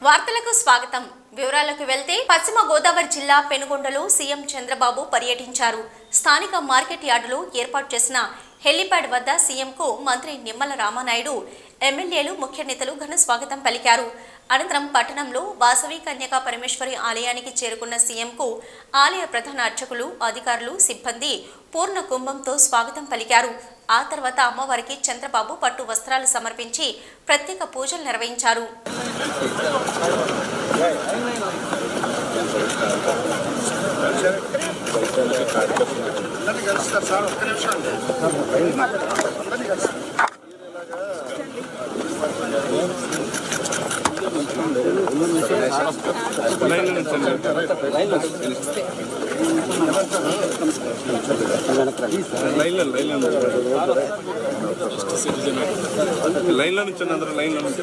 వార్తలకు స్వాగతం. వివరాలకు వెళ్తే పశ్చిమ గోదావరి జిల్లా పెనుగొండలో సీఎం చంద్రబాబు పర్యటించారు. స్థానిక మార్కెట్ యార్డులో ఏర్పాటు చేసిన హెలిప్యాడ్ వద్ద సీఎంకు మంత్రి నిమ్మల రామానాయుడు, ఎమ్మెల్యేలు, ముఖ్య నేతలు ఘన స్వాగతం పలికారు. అనంతరం పట్టణంలో వాసవి కన్యకా పరమేశ్వరి ఆలయానికి చేరుకున్న సీఎంకు ఆలయ ప్రధాన అర్చకులు, అధికారులు, సిబ్బంది పూర్ణ కుంభంతో స్వాగతం పలికారు. ఆ తర్వాత అమ్మవారికి చంద్రబాబు పట్టు వస్త్రాలు సమర్పించి ప్రత్యేక పూజలు నిర్వహించారు. లైన్లో నుంచి అందరూ లైన్లో నుంచి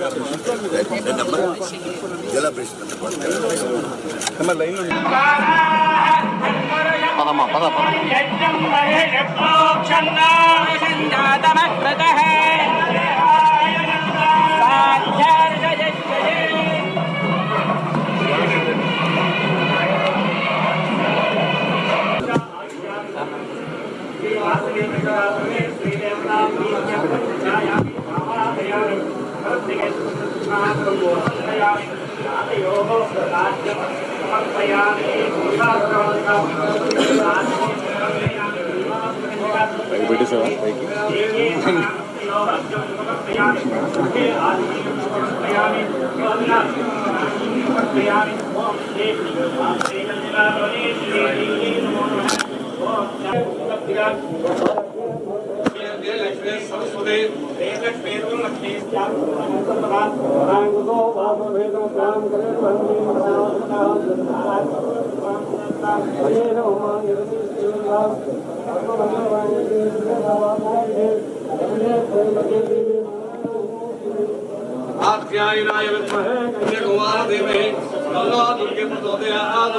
आख्यायिनाय विद्महे कन्याकुमारीधीमहि तन्नो दुर्गे प्रचोदयात्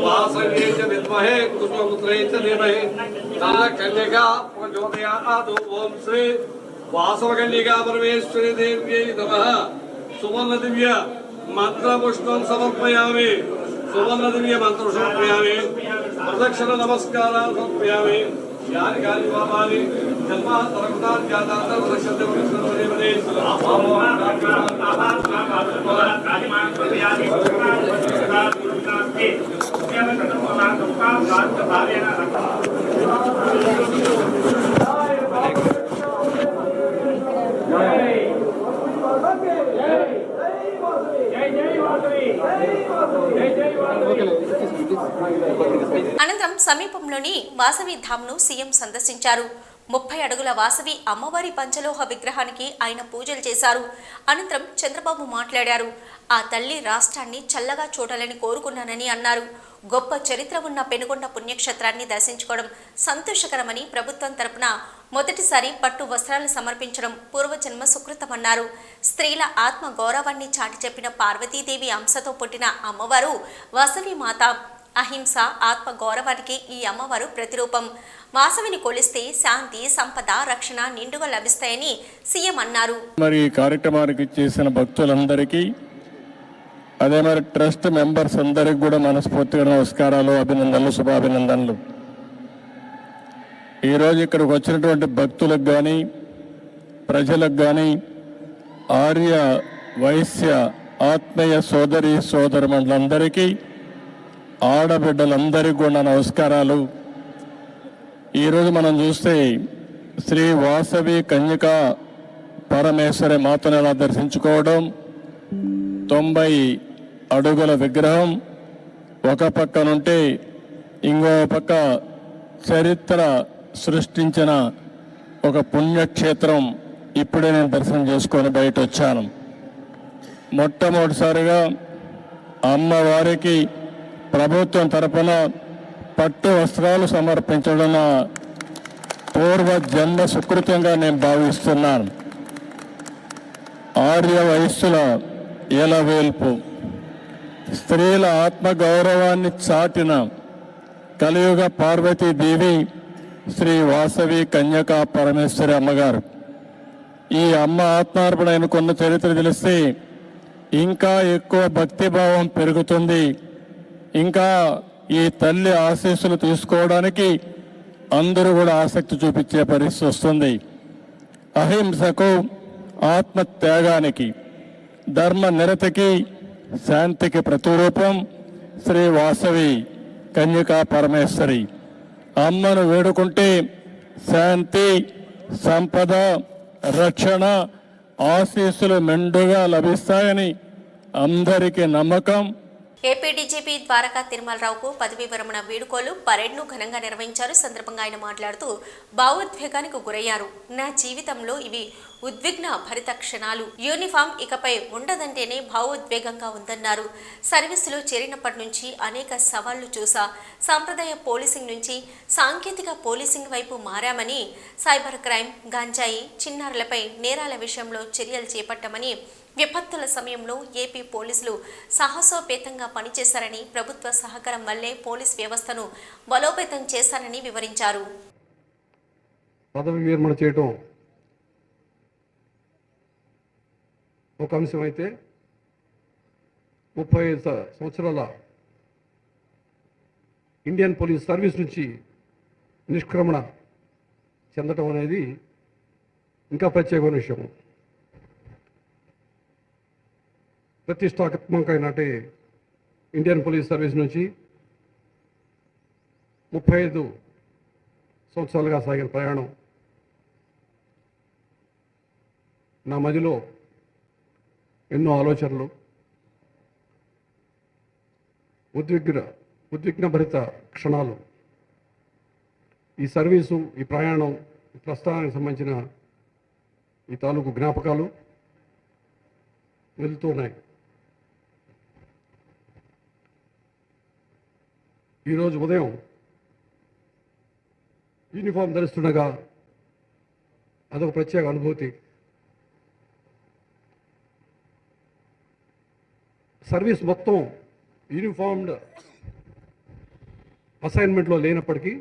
वासव्यै च विद्महे कुसुमपुत्रै च धीमहि तन्नः कन्यका प्रचोदयात् ओम श्री वासवकन्यका परमेश्वरी देव्यै नमः सुवर्णदिव्य मंत्रपुष्पं समर्पयामि सुवर्णदिव्य मंत्र समर्पयामि प्रदक्षिण नमस्कारान् समर्पयामि यानि कानि पापानि जन्मान्तरकृतानि जातानि प्रदक्षिणं कृष्णदेवने అనంతరం సమీపంలోని వాసవి ధామ్ను సీఎం సందర్శించారు. 30 అడుగుల వాసవి అమ్మవారి పంచలోహ విగ్రహానికి ఆయన పూజలు చేశారు. అనంతరం చంద్రబాబు మాట్లాడారు. ఆ తల్లి రాష్ట్రాన్ని చల్లగా చూడాలని కోరుకున్నానని అన్నారు. గొప్ప చరిత్ర ఉన్న పెనుగొండ పుణ్యక్షేత్రాన్ని దర్శించుకోవడం సంతోషకరమని, ప్రభుత్వం తరపున మొదటిసారి పట్టు వస్త్రాలు సమర్పించడం పూర్వజన్మ సుకృతమన్నారు. స్త్రీల ఆత్మ గౌరవాన్ని చాటి చెప్పిన పార్వతీదేవి అంశతో పుట్టిన అమ్మవారు వాసవి మాత. అహింస, ఆత్మ గౌరవానికి ఈ అమ్మవారు ప్రతిరూపం. వాసవిని కొలిస్తే శాంతి, సంపద, రక్షణ నిండుగా లభిస్తాయని సీఎం అన్నారు. మరి ఈ కార్యక్రమానికి చేసిన భక్తులందరికీ, అదే మరి ట్రస్ట్ మెంబర్స్ అందరికి కూడా మనస్ఫూర్తిగా నమస్కారాలు, అభినందనలు, శుభాభినందనలు. ఈరోజు ఇక్కడికి వచ్చినటువంటి భక్తులకు కానీ, ప్రజలకు కానీ, ఆర్య వైశ్య ఆత్మీయ సోదరి సోదరుమండలందరికీ, ఆడబిడ్డలందరికీ కూడా నమస్కారాలు. ఈరోజు మనం చూస్తే శ్రీ వాసవి కన్యకా పరమేశ్వరి మాతను ఎలా దర్శించుకోవడం, 90 అడుగుల విగ్రహం ఒక పక్కనుంటే ఇంకో పక్క చరిత్ర సృష్టించిన ఒక పుణ్యక్షేత్రం ఇప్పుడే నేను దర్శనం చేసుకొని బయట వచ్చాను. మొట్టమొదటిసారిగా అమ్మవారికి ప్రభుత్వం తరపున పట్టు వస్త్రాలు సమర్పించడం పూర్వ జన్మ సుకృతంగా నేను భావిస్తున్నాను. ఆర్య వయస్సుల ఎలవేల్పు, స్త్రీల ఆత్మగౌరవాన్ని చాటిన కలియుగ పార్వతీదేవి శ్రీ వాసవి కన్యకా పరమేశ్వరి అమ్మగారు. ఈ అమ్మ ఆత్మార్పణ ఎన్నుకున్న చరిత్ర తెలిస్తే ఇంకా ఎక్కువ భక్తిభావం పెరుగుతుంది. ఇంకా ఈ తల్లి ఆశీస్సులు తీసుకోవడానికి అందరూ కూడా ఆసక్తి చూపించే పరిస్థితి వస్తుంది. అహింసకు, ఆత్మత్యాగానికి, ధర్మ నిరతికి, శాంతికి ప్రతిరూపం శ్రీ వాసవి కన్యకా పరమేశ్వరి. అమ్మను వేడుకుంటే శాంతి, సంపద, రక్షణ, ఆశీస్సులు మెండుగా లభిస్తాయని అందరికీ నమ్మకం. ఏపీ డీజీపీ ద్వారకా తిరుమలరావుకు పదవీ విరమణ వేడుకలు పరేడ్ను ఘనంగా నిర్వహించారు. సందర్భంగా ఆయన మాట్లాడుతూ భావోద్వేగానికి గురయ్యారు. నా జీవితంలో ఇవి ఉద్విగ్న భరిత క్షణాలు. యూనిఫామ్ ఇకపై ఉండదంటేనే భావోద్వేగంగా ఉందన్నారు. సర్వీసులో చేరినప్పటి నుంచి అనేక సవాళ్లు చూసా. సాంప్రదాయ పోలీసింగ్ నుంచి సాంకేతిక పోలీసింగ్ వైపు మారామని, సైబర్ క్రైమ్, గంజాయి, చిన్నారులపై నేరాల విషయంలో చర్యలు చేపట్టామని, విపత్తుల సమయంలో ఏపీ పోలీసులు సాహసోపేతంగా పనిచేశారని, ప్రభుత్వ సహకారం వల్లే పోలీస్ వ్యవస్థను బలోపేతం చేశారని వివరించారు. పదవి విరమణ చేయడం ఒక అంశం అయితే 35 సంవత్సరాల ఇండియన్ పోలీస్ సర్వీస్ నుంచి నిష్క్రమణ చెందటం అనేది ఇంకా ప్రత్యేకమైన విషయం. ప్రతిష్టాత్మకమైనటి ఇండియన్ పోలీస్ సర్వీస్ నుంచి 35 సంవత్సరాలుగా సాగిన ప్రయాణం నా మదిలో ఎన్నో ఆలోచనలు, ఉద్విగ్నభరిత క్షణాలు, ఈ సర్వీసు, ఈ ప్రయాణం, ఈ ప్రస్థానానికి సంబంధించిన ఈ తాలూకు జ్ఞాపకాలు వెళ్తూ ఉన్నాయి. ఈరోజు ఉదయం యూనిఫామ్ ధరిస్తుండగా అదొక ప్రత్యేక అనుభూతి. సర్వీస్ మొత్తం యూనిఫామ్డ్ అసైన్మెంట్లో లేనప్పటికీ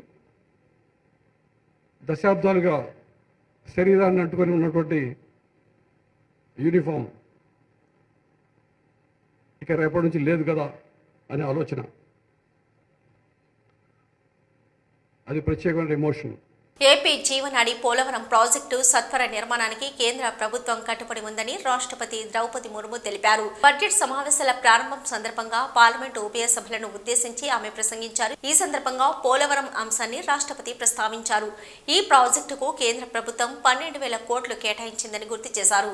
దశాబ్దాలుగా శరీరాన్ని అంటుకొని ఉన్నటువంటి యూనిఫామ్ ఇక రేపటి నుంచి లేదు కదా అనే ఆలోచన, అది ప్రత్యేకమైన ఎమోషన్. ఏపీ జీవనాడి పోలవరం ప్రాజెక్టు సత్వర నిర్మాణానికి కేంద్ర ప్రభుత్వం కట్టుబడి ఉందని రాష్ట్రపతి ద్రౌపది ముర్ము తెలిపారు. బడ్జెట్ సమావేశాల ప్రారంభం సందర్భంగా పార్లమెంటు ఉభయ సభలను ఉద్దేశించి ఆమె ప్రసంగించారు. ఈ సందర్భంగా పోలవరం అంశాన్ని రాష్ట్రపతి ప్రస్తావించారు. ఈ ప్రాజెక్టుకు కేంద్ర ప్రభుత్వం 12,000 కోట్లు కేటాయించిందని గుర్తు చేశారు.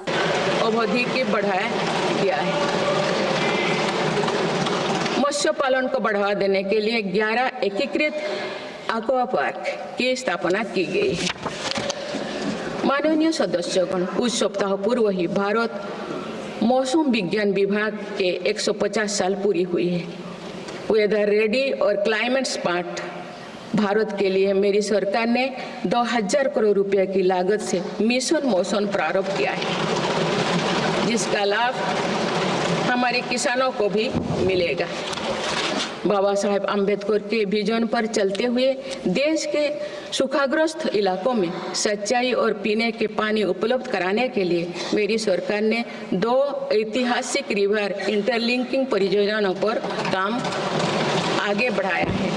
मत्स्य पालन को बढ़ावा देने के लिए 11 एकीकृत एक्वा पार्क की स्थापना की गई है। माननीय सदस्यगण, कुछ सप्ताह पूर्व ही भारत मौसम विज्ञान विभाग के 150 साल पूरी हुई है। वेदर रेडी और क्लाइमेट स्मार्ट भारत के लिए मेरी सरकार ने 2000 करोड़ रुपए की लागत से मिशन मौसम प्रारंभ किया है, जिसका लाभ हमारे किसानों को भी मिलेगा। बाबा साहेब आम्बेडकर के विजन पर चलते हुए देश के सूखाग्रस्त इलाकों में सिंचाई और पीने के पानी उपलब्ध कराने के लिए मेरी सरकार ने 2 ऐतिहासिक रिवर इंटरलिंकिंग परियोजनाओं पर काम आगे बढ़ाया है।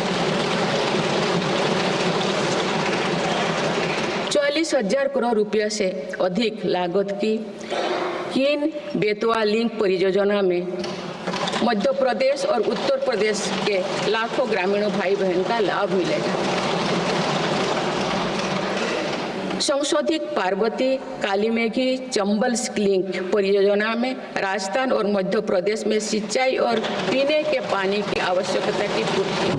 44,000 करोड़ रुपया से अधिक लागत की किन बेतवा लिंक परियोजना में मध्य प्रदेश और उत्तर प्रदेश के लाखों ग्रामीणों भाई बहन का लाभ मिलेगा। संशोधित पार्वती कालीमेघी चंबल लिंक परियोजना में राजस्थान और मध्य प्रदेश में सिंचाई और पीने के पानी की आवश्यकता की पूर्ति।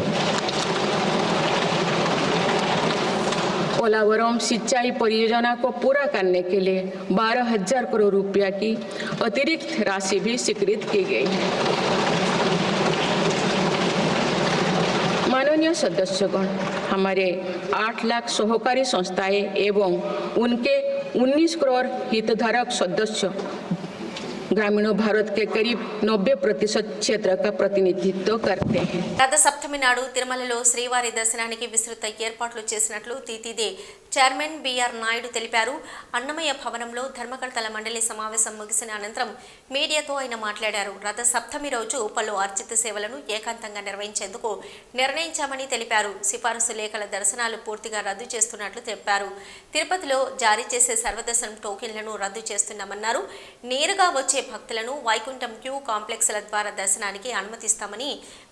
पोलावरम सिंचाई परियोजना को पूरा करने के लिए 12,000 करोड़ रुपया की अतिरिक्त राशि भी स्वीकृत की गई है। माननीय सदस्यगण, हमारे 8 लाख सहकारी संस्थाएं एवं उनके 19 करोड़ हितधारक सदस्य ग्रामीणों भारत के करीब 90% क्षेत्र का प्रतिनिधित्व करते हैं। రథ సప్తమి నాడు తిరుమలలో శ్రీవారి దర్శనానికి విస్తృత ఏర్పాట్లు చేసినట్లు టీటీడీ చైర్మన్ బిఆర్ నాయుడు తెలిపారు. అన్నమయ్య భవనంలో ధర్మకర్తల మండలి సమావేశం ముగిసిన అనంతరం మీడియాతో ఆయన మాట్లాడారు. రథ సప్తమి రోజు పలు ఆర్జిత సేవలను ఏకాంతంగా నిర్వహించేందుకు నిర్ణయించామని తెలిపారు. సిఫారసు లేఖల దర్శనాలు పూర్తిగా రద్దు చేస్తున్నట్లు చెప్పారు. తిరుపతిలో జారీ చేసే సర్వదర్శనం టోకెన్లను రద్దు చేస్తున్నామన్నారు. నేరుగా వచ్చే భక్తులను వైకుంఠం క్యూ కాంప్లెక్స్ల ద్వారా దర్శనానికి అనుమతిస్తామని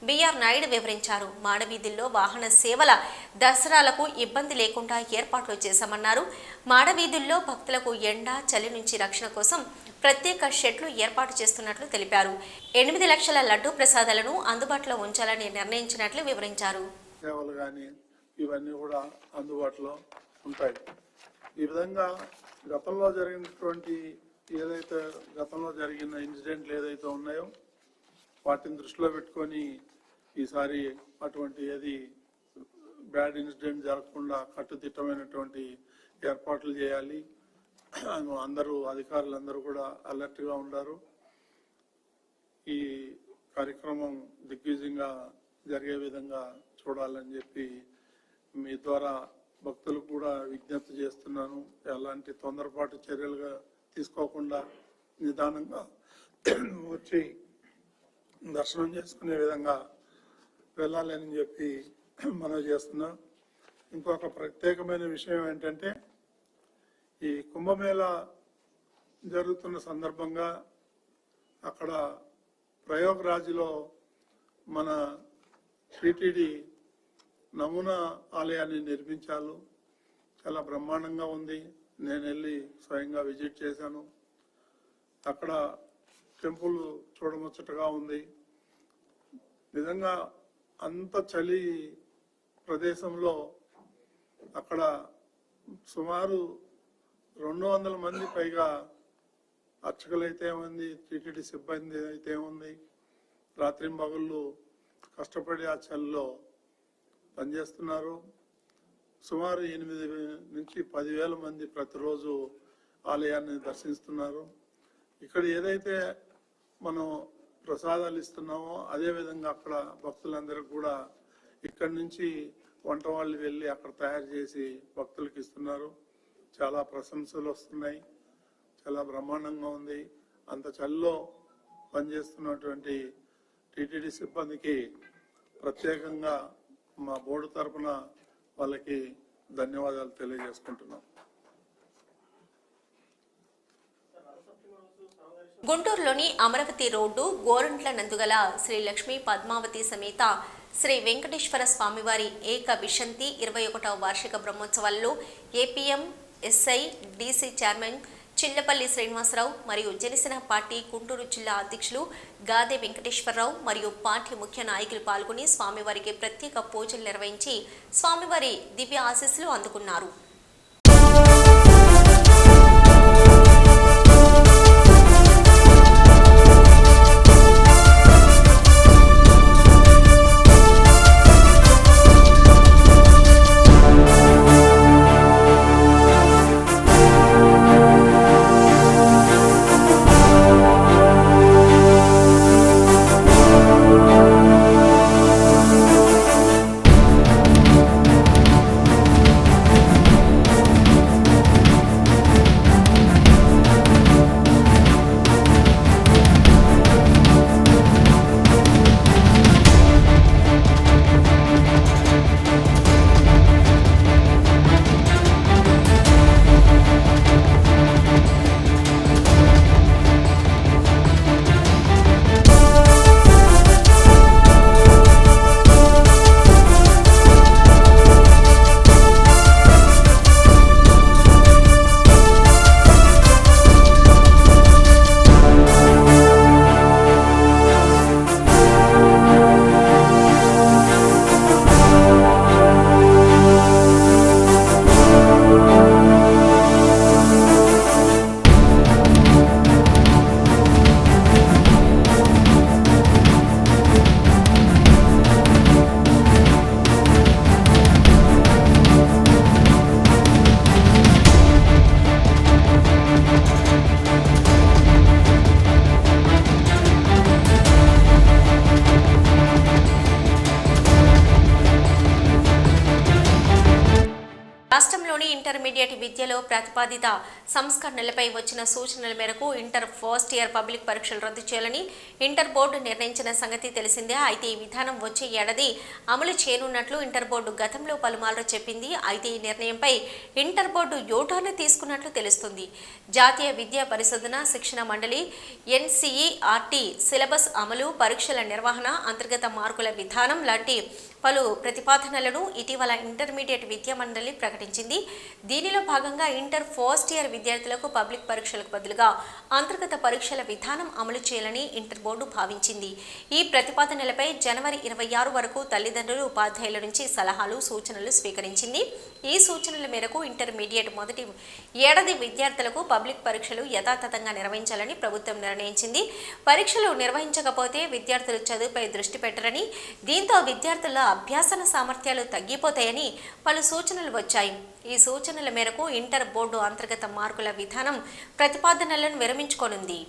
బిఆర్ నాయుడు వివరించారు. మాడవీధుల్లో వాహన సేవల దసరాలకు ఇబ్బంది లేకుండా ఏర్పాట్లు చేశామన్నారు. మాడవీధుల్లో భక్తులకు ఎండ చలి నుంచి రక్షణ కోసం ప్రత్యేక షెడ్లు ఏర్పాటు చేస్తున్నట్లు తెలిపారు. 8 లక్షల లడ్డూ ప్రసాదాలను అందుబాటులో ఉంచాలని నిర్ణయించినట్లు వివరించారు. సేవలు కానీ ఇవన్నీ కూడా అందుబాటులో ఉంటాయి. ఈ విధంగా గతంలో జరిగిన ఇన్సిడెంట్లు ఏదైతే ఉన్నాయో వాటిని దృష్టిలో పెట్టుకొని ఈసారి అటువంటి ఏది బ్యాడ్ ఇన్సిడెంట్ జరగకుండా కట్టుదిట్టమైనటువంటి ఏర్పాట్లు చేయాలి. అందరూ అధికారులందరూ కూడా అలర్ట్గా ఉన్నారు. ఈ కార్యక్రమం దిగ్విజయంగా జరిగే విధంగా చూడాలని చెప్పి మీ ద్వారా భక్తులకు కూడా విజ్ఞప్తి చేస్తున్నాను. ఎలాంటి తొందరపాటు చర్యలుగా తీసుకోకుండా నిదానంగా వచ్చి దర్శనం చేసుకునే విధంగా వెళ్ళాలని చెప్పి మనం చేస్తున్నాం. ఇంకొక ప్రత్యేకమైన విషయం ఏంటంటే ఈ కుంభమేళ జరుగుతున్న సందర్భంగా అక్కడ ప్రయోగరాజ్లో మన టిటిడి నమూనా ఆలయాన్ని నిర్మించారు. చాలా బ్రహ్మాండంగా ఉంది. నేను వెళ్ళి స్వయంగా విజిట్ చేశాను. అక్కడ టెంపుల్ చూడముచ్చటగా ఉంది. నిజంగా అంత చలి ప్రదేశంలో అక్కడ సుమారు 200 మంది పైగా అర్చకులైతే ఉంది, టిటిడి సిబ్బంది అయితే ఉంది. రాత్రింబగళ్ళు కష్టపడి ఆ చలిలో పనిచేస్తున్నారు. సుమారు 8 నుంచి 10,000 మంది ప్రతిరోజు ఆలయాన్ని దర్శిస్తున్నారు. ఇక్కడ ఏదైతే మనం ప్రసాదాలు ఇస్తున్నామో అదే విధంగా అక్కడ భక్తులందరికీ కూడా ఇక్కడి నుంచి వంట వాళ్ళు వెళ్ళి అక్కడ తయారు చేసి భక్తులకు ఇస్తున్నారు. చాలా ప్రశంసలు వస్తున్నాయి. చాలా బ్రహ్మాండంగా ఉంది. అంత చలిలో పనిచేస్తున్నటువంటి టిటిడి సిబ్బందికి ప్రత్యేకంగా మా బోర్డు తరఫున వాళ్ళకి ధన్యవాదాలు తెలియజేసుకుంటున్నాం. గుంటూరులోని అమరావతి రోడ్డు గోరంట్ల నందుగల శ్రీ లక్ష్మీ పద్మావతి సమేత శ్రీ వెంకటేశ్వర స్వామివారి ఏక విశంతి 21వ వార్షిక బ్రహ్మోత్సవాల్లో APM SI DC chairman Chillapalli Srinivasarao మరియు జనసేన పార్టీ గుంటూరు జిల్లా అధ్యక్షులు గాదే వెంకటేశ్వరరావు మరియు పార్టీ ముఖ్య నాయకులు పాల్గొని స్వామివారికి ప్రత్యేక పూజలు నిర్వహించి స్వామివారి దివ్య ఆశీస్సులు అందుకున్నారు. ఇంటర్మీడియట్ విద్యలో ప్రతిపాదిత సంస్కరణలపై వచ్చిన సూచనల మేరకు ఇంటర్ ఫస్ట్ ఇయర్ పబ్లిక్ పరీక్షలు రద్దు చేయాలని ఇంటర్ బోర్డు నిర్ణయించిన సంగతి తెలిసిందే. అయితే ఈ విధానం వచ్చే ఏడాది అమలు చేయనున్నట్లు ఇంటర్ బోర్డు గతంలో పలుమార్లు చెప్పింది. అయితే ఈ నిర్ణయంపై ఇంటర్ బోర్డు యూటర్న్ తీసుకున్నట్లు తెలుస్తుంది. జాతీయ విద్యా పరిశోధన శిక్షణ మండలి NCERT సిలబస్ అమలు, పరీక్షల నిర్వహణ, అంతర్గత మార్కుల విధానం లాంటి పలు ప్రతిపాదనలను ఇటీవల ఇంటర్మీడియట్ విద్యా మండలి ప్రకటించింది. దీనిలో భాగంగా ఇంటర్ ఫస్ట్ ఇయర్ విద్యార్థులకు పబ్లిక్ పరీక్షలకు బదులుగా అంతర్గత పరీక్షల విధానం అమలు చేయాలని ఇంటర్ బోర్డు భావించింది. ఈ ప్రతిపాదనలపై జనవరి 26 వరకు తల్లిదండ్రులు, ఉపాధ్యాయుల నుంచి సలహాలు, సూచనలు స్వీకరించింది. ఈ సూచనల మేరకు ఇంటర్మీడియట్ మొదటి ఏడాది విద్యార్థులకు పబ్లిక్ పరీక్షలు యథాతథంగా నిర్వహించాలని ప్రభుత్వం నిర్ణయించింది. పరీక్షలు నిర్వహించకపోతే విద్యార్థులు చదువుపై దృష్టి పెట్టరని, దీంతో విద్యార్థుల అభ్యాసన సామర్థ్యాలు తగ్గిపోతాయని పలు సూచనలు వచ్చాయి. ఈ సూచనల మేరకు ఇంటర్ బోర్డు అంతర్గత మార్కుల విధానం ప్రతిపాదనలను విరమించుకోనుంది.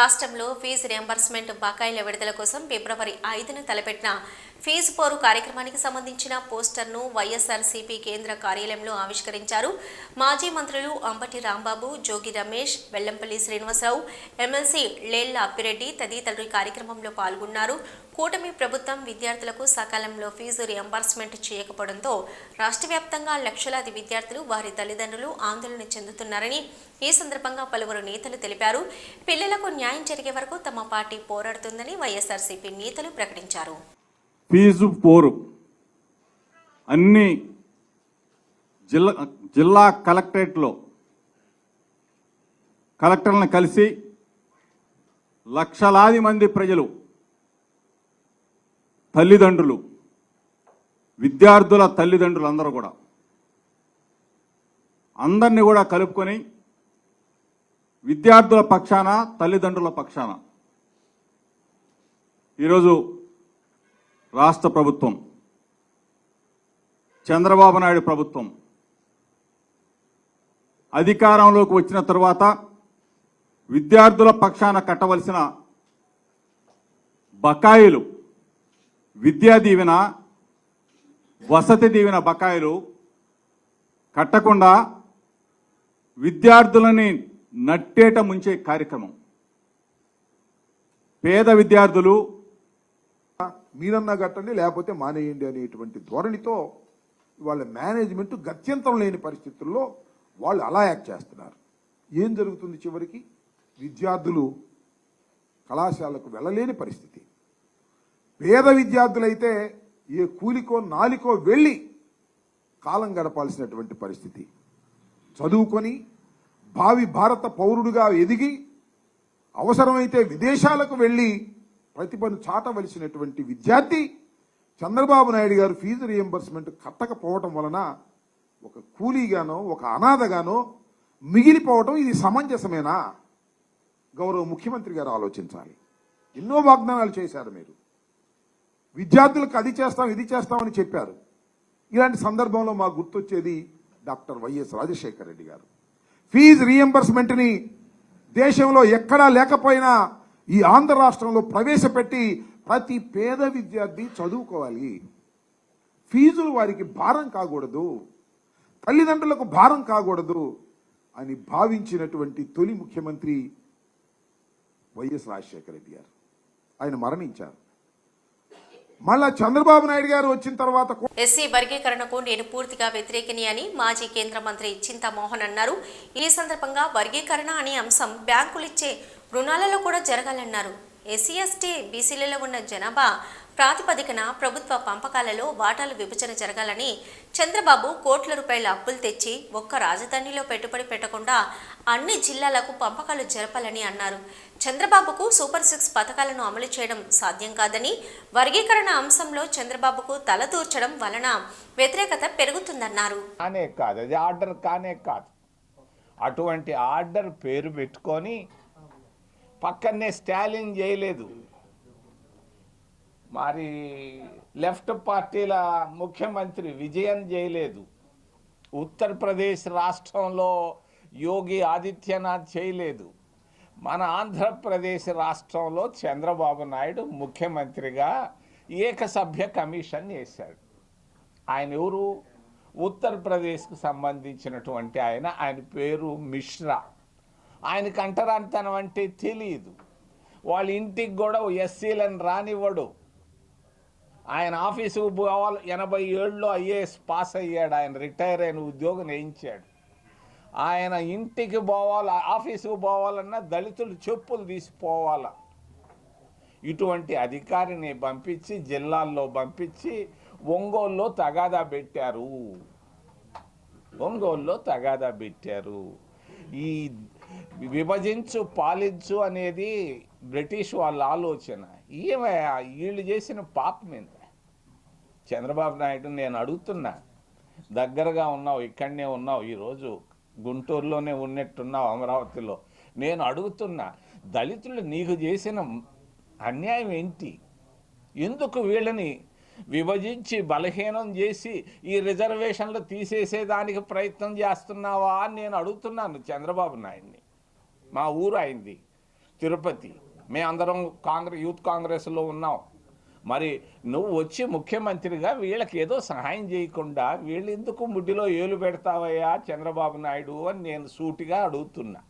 రాష్ట్రంలో ఫీజు రియంబర్స్మెంట్ బకాయిల విడుదల కోసం ఫిబ్రవరి 5న తలపెట్టిన ఫీజు పోరు కార్యక్రమానికి సంబంధించిన పోస్టర్ను వైఎస్ఆర్సీపీ కేంద్ర కార్యాలయంలో ఆవిష్కరించారు. మాజీ మంత్రులు అంబటి రాంబాబు, జోగి రమేష్, వెల్లంపల్లి శ్రీనివాసరావు, ఎమ్మెల్సీ లేళ్ల అప్పిరెడ్డి తదితరులు ఈ కార్యక్రమంలో పాల్గొన్నారు. కూటమి ప్రభుత్వం విద్యార్థులకు సకాలంలో ఫీజు రియంబర్స్మెంట్ చేయకపోవడంతో రాష్ట్ర వ్యాప్తంగా లక్షలాది విద్యార్థులు, వారి తల్లిదండ్రులు ఆందోళన చెందుతున్నారని ఈ సందర్భంగా పలువురు నేతలు తెలిపారు. పిల్లలకు న్యాయం జరిగే వరకు తమ పార్టీ పోరాడుతుందని వైఎస్ఆర్సీపీ నేతలు ప్రకటించారు. ఫీజు పోరు అన్ని జిల్లా కలెక్టరేట్లో కలెక్టర్లను కలిసి లక్షలాది మంది ప్రజలు, తల్లిదండ్రులు, విద్యార్థుల తల్లిదండ్రులు అందరూ కూడా అందరినీ కూడా కలుపుకొని విద్యార్థుల పక్షాన, తల్లిదండ్రుల పక్షాన ఈరోజు రాష్ట్ర ప్రభుత్వం, చంద్రబాబు నాయుడు ప్రభుత్వం అధికారంలోకి వచ్చిన తరువాత విద్యార్థుల పక్షాన కట్టవలసిన బకాయిలు, విద్యా దీవెన, వసతి దీవెన బకాయిలు కట్టకుండా విద్యార్థులని నట్టేట ముంచే కార్యక్రమం. పేద విద్యార్థులు మీరన్నా కట్టండి లేకపోతే మానేయండి అనేటువంటి ధోరణితో వాళ్ళ మేనేజ్మెంట్ గత్యంతరం లేని పరిస్థితుల్లో వాళ్ళు అలా యాక్ట్ చేస్తున్నారు. ఏం జరుగుతుంది? చివరికి విద్యార్థులు కళాశాలకు వెళ్ళలేని పరిస్థితి. పేద విద్యార్థులైతే ఏ కూలికో నాలికో వెళ్ళి కాలం గడపాల్సినటువంటి పరిస్థితి. చదువుకొని భావి భారత పౌరుడుగా ఎదిగి అవసరమైతే విదేశాలకు వెళ్ళి ప్రతిభను చాటవలసినటువంటి విద్యార్థి చంద్రబాబు నాయుడు గారు ఫీజు రియంబర్స్మెంట్ కట్టకపోవటం వలన ఒక కూలీగానో ఒక అనాథగానో మిగిలిపోవటం ఇది సమంజసమేనా? గౌరవ ముఖ్యమంత్రి గారు ఆలోచించాలి. ఎన్నో వాగ్దానాలు చేశారు మీరు, విద్యార్థులకు అది చేస్తాం ఇది చేస్తామని చెప్పారు. ఇలాంటి సందర్భంలో మాకు గుర్తొచ్చేది డాక్టర్ వైఎస్ రాజశేఖర రెడ్డి గారు. ఫీజు రీఎంబర్స్మెంట్ని దేశంలో ఎక్కడా లేకపోయినా ఈ ఆంధ్ర రాష్ట్రంలో ప్రవేశపెట్టి ప్రతి పేద విద్యార్థి చదువుకోవాలి, ఫీజులు వారికి భారం కాకూడదు, తల్లిదండ్రులకు భారం కాకూడదు అని భావించినటువంటి తొలి ముఖ్యమంత్రి వైఎస్ రాజశేఖర రెడ్డి గారు. ఆయన మరణించారు. మళ్ళా చంద్రబాబు నాయుడు గారు వచ్చిన తర్వాత ఎస్సీ వర్గీకరణకు నేను పూర్తిగా వ్యతిరేకిని అని మాజీ కేంద్ర మంత్రి చింతామోహన్ అన్నారు. ఈ సందర్భంగా వర్గీకరణ అనే అంశం బ్యాంకులిచ్చే రుణాలలో కూడా జరగాలన్నారు. ఎస్సీ ఎస్టీ బీసీలలో ఉన్న జనాభా ప్రాతిపదికన ప్రభుత్వ పంపకాలలో వాటాల విభజన జరగాలని, చంద్రబాబు కోట్ల రూపాయల అప్పులు తెచ్చి ఒక్క రాజధానిలో పెట్టుబడి పెట్టకుండా అన్ని జిల్లాలకు పంపకాలు జరపాలని అన్నారు. చంద్రబాబుకు సూపర్ 6 పథకాలను అమలు చేయడం సాధ్యం కాదని, వర్గీకరణ అంశంలో చంద్రబాబుకు తలదూర్చడం వలన వ్యతిరేకత పెరుగుతుందన్నారు. కానే కాదు, అది ఆర్డర్ కానే కాదు. అటువంటి ఆర్డర్ పేరు పెట్టుకొని పక్కనే స్టాలిన్ చేయలేదు, మరి లెఫ్ట్ పార్టీల ముఖ్యమంత్రి విజయన్ చేయలేదు, ఉత్తరప్రదేశ్ రాష్ట్రంలో యోగి ఆదిత్యనాథ్ చేయలేదు, మన ఆంధ్రప్రదేశ్ రాష్ట్రంలో చంద్రబాబు నాయుడు ముఖ్యమంత్రిగా ఏకసభ్య కమిషన్ వేశాడు. ఆయన ఎవరు? ఉత్తరప్రదేశ్కు సంబంధించినటువంటి ఆయన పేరు మిశ్రా. ఆయనకు అంటరానితనం అంటే తెలియదు. వాళ్ళ ఇంటికి కూడా ఎస్సీలను రానివ్వడు. ఆయన ఆఫీసుకు పోవాలి, 87లో ఐఏఎస్ పాస్ అయ్యాడు, ఆయన రిటైర్ అయిన ఉద్యోగం వేయించాడు. ఆయన ఇంటికి పోవాలి, ఆఫీసుకు పోవాలన్నా దళితులు చెప్పులు తీసిపోవాలా. ఇటువంటి అధికారిని పంపించి జిల్లాల్లో పంపించి ఒంగోలులో తగాదా పెట్టారు. ఈ విభజించు పాలించు అనేది బ్రిటిష్ వాళ్ళ ఆలోచన. వీళ్ళు చేసిన పాపమేంది? చంద్రబాబు నాయుడు నేను అడుగుతున్నా, దగ్గరగా ఉన్నావు, ఇక్కడనే ఉన్నావు, ఈరోజు గుంటూరులోనే ఉన్నట్టున్నావు, అమరావతిలో. నేను అడుగుతున్నా, దళితులు నీకు చేసిన అన్యాయం ఏంటి? ఎందుకు వీళ్ళని విభజించి బలహీనం చేసి ఈ రిజర్వేషన్లు తీసేసేదానికి ప్రయత్నం చేస్తున్నావా అని నేను అడుగుతున్నాను చంద్రబాబు నాయుడిని. మా ఊరు అయింది తిరుపతి, మేమందరం యూత్ కాంగ్రెస్లో ఉన్నాం. మరి నువ్వు వచ్చి ముఖ్యమంత్రిగా వీళ్ళకి ఏదో సహాయం చేయకుండా వీళ్ళు ఎందుకు ముడ్డిలో ఏలు పెడతావయ్యా చంద్రబాబు నాయుడు అని నేను సూటిగా అడుగుతున్నా.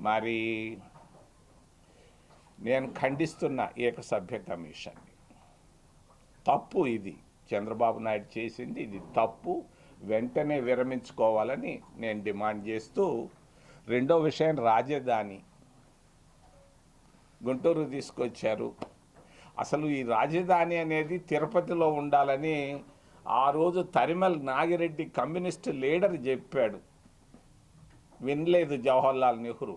మరి నేను ఖండిస్తున్నా ఏకసభ్య కమిషన్ని. తప్పు ఇది, చంద్రబాబు నాయుడు చేసింది ఇది తప్పు, వెంటనే విరమించుకోవాలని నేను డిమాండ్ చేస్తూ, రెండో విషయం రాజధాని. గుంటూరు తీసుకొచ్చారు. అసలు ఈ రాజధాని అనేది తిరుపతిలో ఉండాలని ఆ రోజు తరిమల్ నాగిరెడ్డి కమ్యూనిస్ట్ లీడర్ చెప్పాడు, వినలేదు జవహర్లాల్ నెహ్రూ.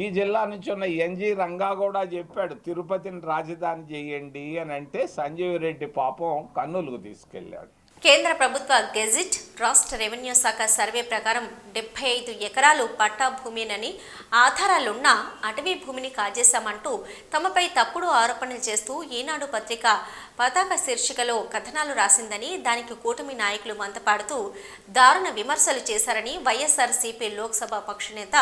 ఈ జిల్లా నుంచి ఉన్న ఎన్జి రంగా కూడా చెప్పాడు తిరుపతిని రాజధాని చేయండి అని అంటే సంజీవ్ రెడ్డి పాపం కర్నూలుకు తీసుకెళ్ళాడు. కేంద్ర ప్రభుత్వ గెజిట్ రాష్ట్ర రెవెన్యూ శాఖ సర్వే ప్రకారం 75 ఎకరాలు పట్టా భూమినని, ఆధారాలున్న అటవీ భూమిని కాజేశామంటూ తమపై తప్పుడు ఆరోపణలు చేస్తూ ఈనాడు పత్రిక పతాక శీర్షికలో కథనాలు రాసిందని, దానికి కూటమి నాయకులు మంతపాడుతూ దారుణ విమర్శలు చేశారని వైఎస్ఆర్సీపీ లోక్సభ పక్షనేత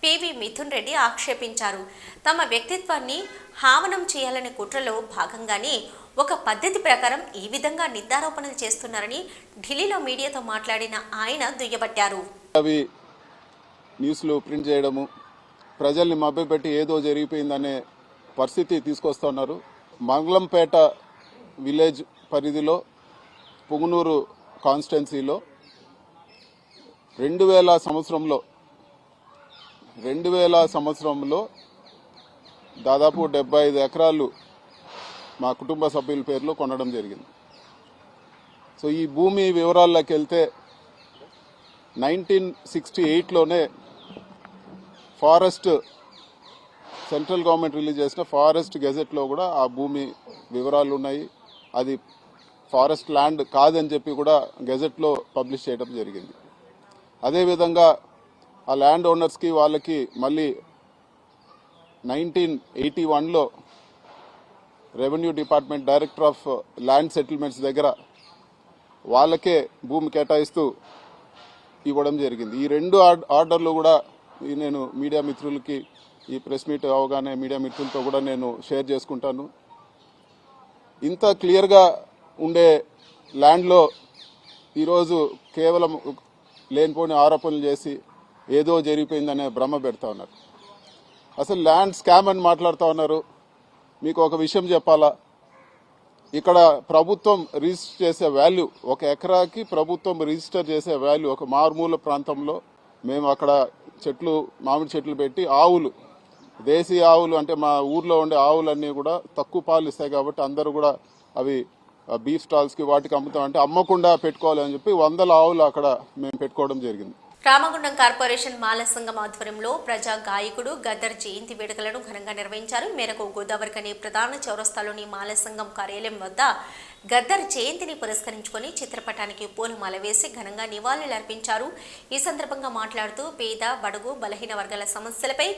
పివి మిథున్ రెడ్డి ఆక్షేపించారు. తమ వ్యక్తిత్వాన్ని హావనం చేయాలనే కుట్రలో భాగంగానే ఒక పద్ధతి ప్రకారం ఈ విధంగా నిందారోపణలు చేస్తున్నారని ఢిల్లీలో మీడియాతో మాట్లాడిన ఆయన దుయ్యబట్టారు. అవి న్యూస్లు ప్రింట్ చేయడము, ప్రజల్ని మభ్యపెట్టి ఏదో జరిగిపోయిందనే పరిస్థితి తీసుకొస్తున్నారు. మంగళంపేట విలేజ్ పరిధిలో పుంగనూరు కాన్స్టిట్యున్సీలో 2000 సంవత్సరంలో దాదాపు 75 ఎకరాలు మా కుటుంబ సభ్యుల పేరులో కొనడం జరిగింది. సో ఈ భూమి వివరాల్లోకి వెళ్తే 1968లోనే ఫారెస్ట్ సెంట్రల్ గవర్నమెంట్ రిలీజ్ చేసిన ఫారెస్ట్ గెజెట్లో కూడా ఆ భూమి వివరాలు ఉన్నాయి. అది ఫారెస్ట్ ల్యాండ్ కాదని చెప్పి కూడా గెజెట్లో పబ్లిష్ చేయడం జరిగింది. అదేవిధంగా ఆ ల్యాండ్ ఓనర్స్కి వాళ్ళకి మళ్ళీ 1981లో revenue department director of land settlements దగ్గర వాళ్ళకే భూమి కేటాయిస్తూ ఇవ్వడం జరిగింది. ఈ 2 ఆర్డర్లు కూడా నేను మీడియా మిత్రులకి ఈ ప్రెస్ మీట్ అవగానే మీడియా మిత్రులతో కూడా నేను షేర్ చేసుకుంటాను. ఇంత క్లియర్గా ఉండే ల్యాండ్లో ఈరోజు కేవలం లేనిపోని ఆరోపణలు చేసి ఏదో జరిగిపోయిందనే భ్రమ పెడతా ఉన్నారు. అసలు ల్యాండ్ స్కామ్ అని మాట్లాడుతూ ఉన్నారు. మీకు ఒక విషయం చెప్పాలా, ఇక్కడ ప్రభుత్వం రిజిస్టర్ చేసే వాల్యూ, 1 ఎకరాకి ప్రభుత్వం రిజిస్టర్ చేసే వాల్యూ, ఒక మారుమూల ప్రాంతంలో మేము అక్కడ మామిడి చెట్లు పెట్టి ఆవులు, దేశీ ఆవులు అంటే మా ఊర్లో ఉండే ఆవులన్నీ కూడా తక్కువ పాలు ఇస్తాయి కాబట్టి అందరూ కూడా అవి బీఫ్ స్టాల్స్కి వాటికి అమ్ముతాం అంటే అమ్మకుండా పెట్టుకోవాలని చెప్పి 100 ఆవులు అక్కడ మేము పెట్టుకోవడం జరిగింది. రామగుండం కార్పొరేషన్ మాల సంఘం ఆధ్వర్యంలో ప్రజా గాయకుడు గద్దర్ జయంతి వేడుకలను ఘనంగా నిర్వహించారు. మేరకు గోదావరికని ప్రధాన చౌరస్తాలోని మాల సంఘం కార్యాలయం వద్ద గద్దర్ జయంతిని పురస్కరించుకొని చిత్రపటానికి పూలమాల వేసి ఘనంగా నివాళులర్పించారు. ఈ సందర్భంగా మాట్లాడుతూ పేద, బడుగు, బలహీన వర్గాల సమస్యలపై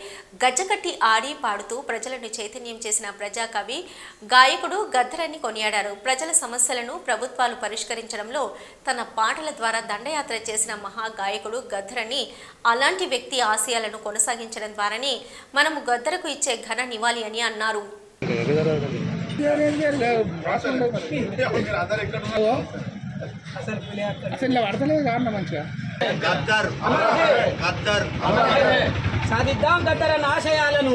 గజ్జకట్టి ఆడి పాడుతూ ప్రజలను చైతన్యం చేసిన ప్రజాకవి గాయకుడు గద్దర్ అని కొనియాడారు. ప్రజల సమస్యలను ప్రభుత్వాలు పరిష్కరించడంలో తన పాటల ద్వారా దండయాత్ర చేసిన మహా గాయకుడు గద్దర్ అని, అలాంటి వ్యక్తి ఆశయాలను కొనసాగించడం ద్వారానే మనము గద్దరకు ఇచ్చే ఘన నివాళి అని అన్నారు. సాధిద్దాం గద్దర్ అన్న ఆశయాలను,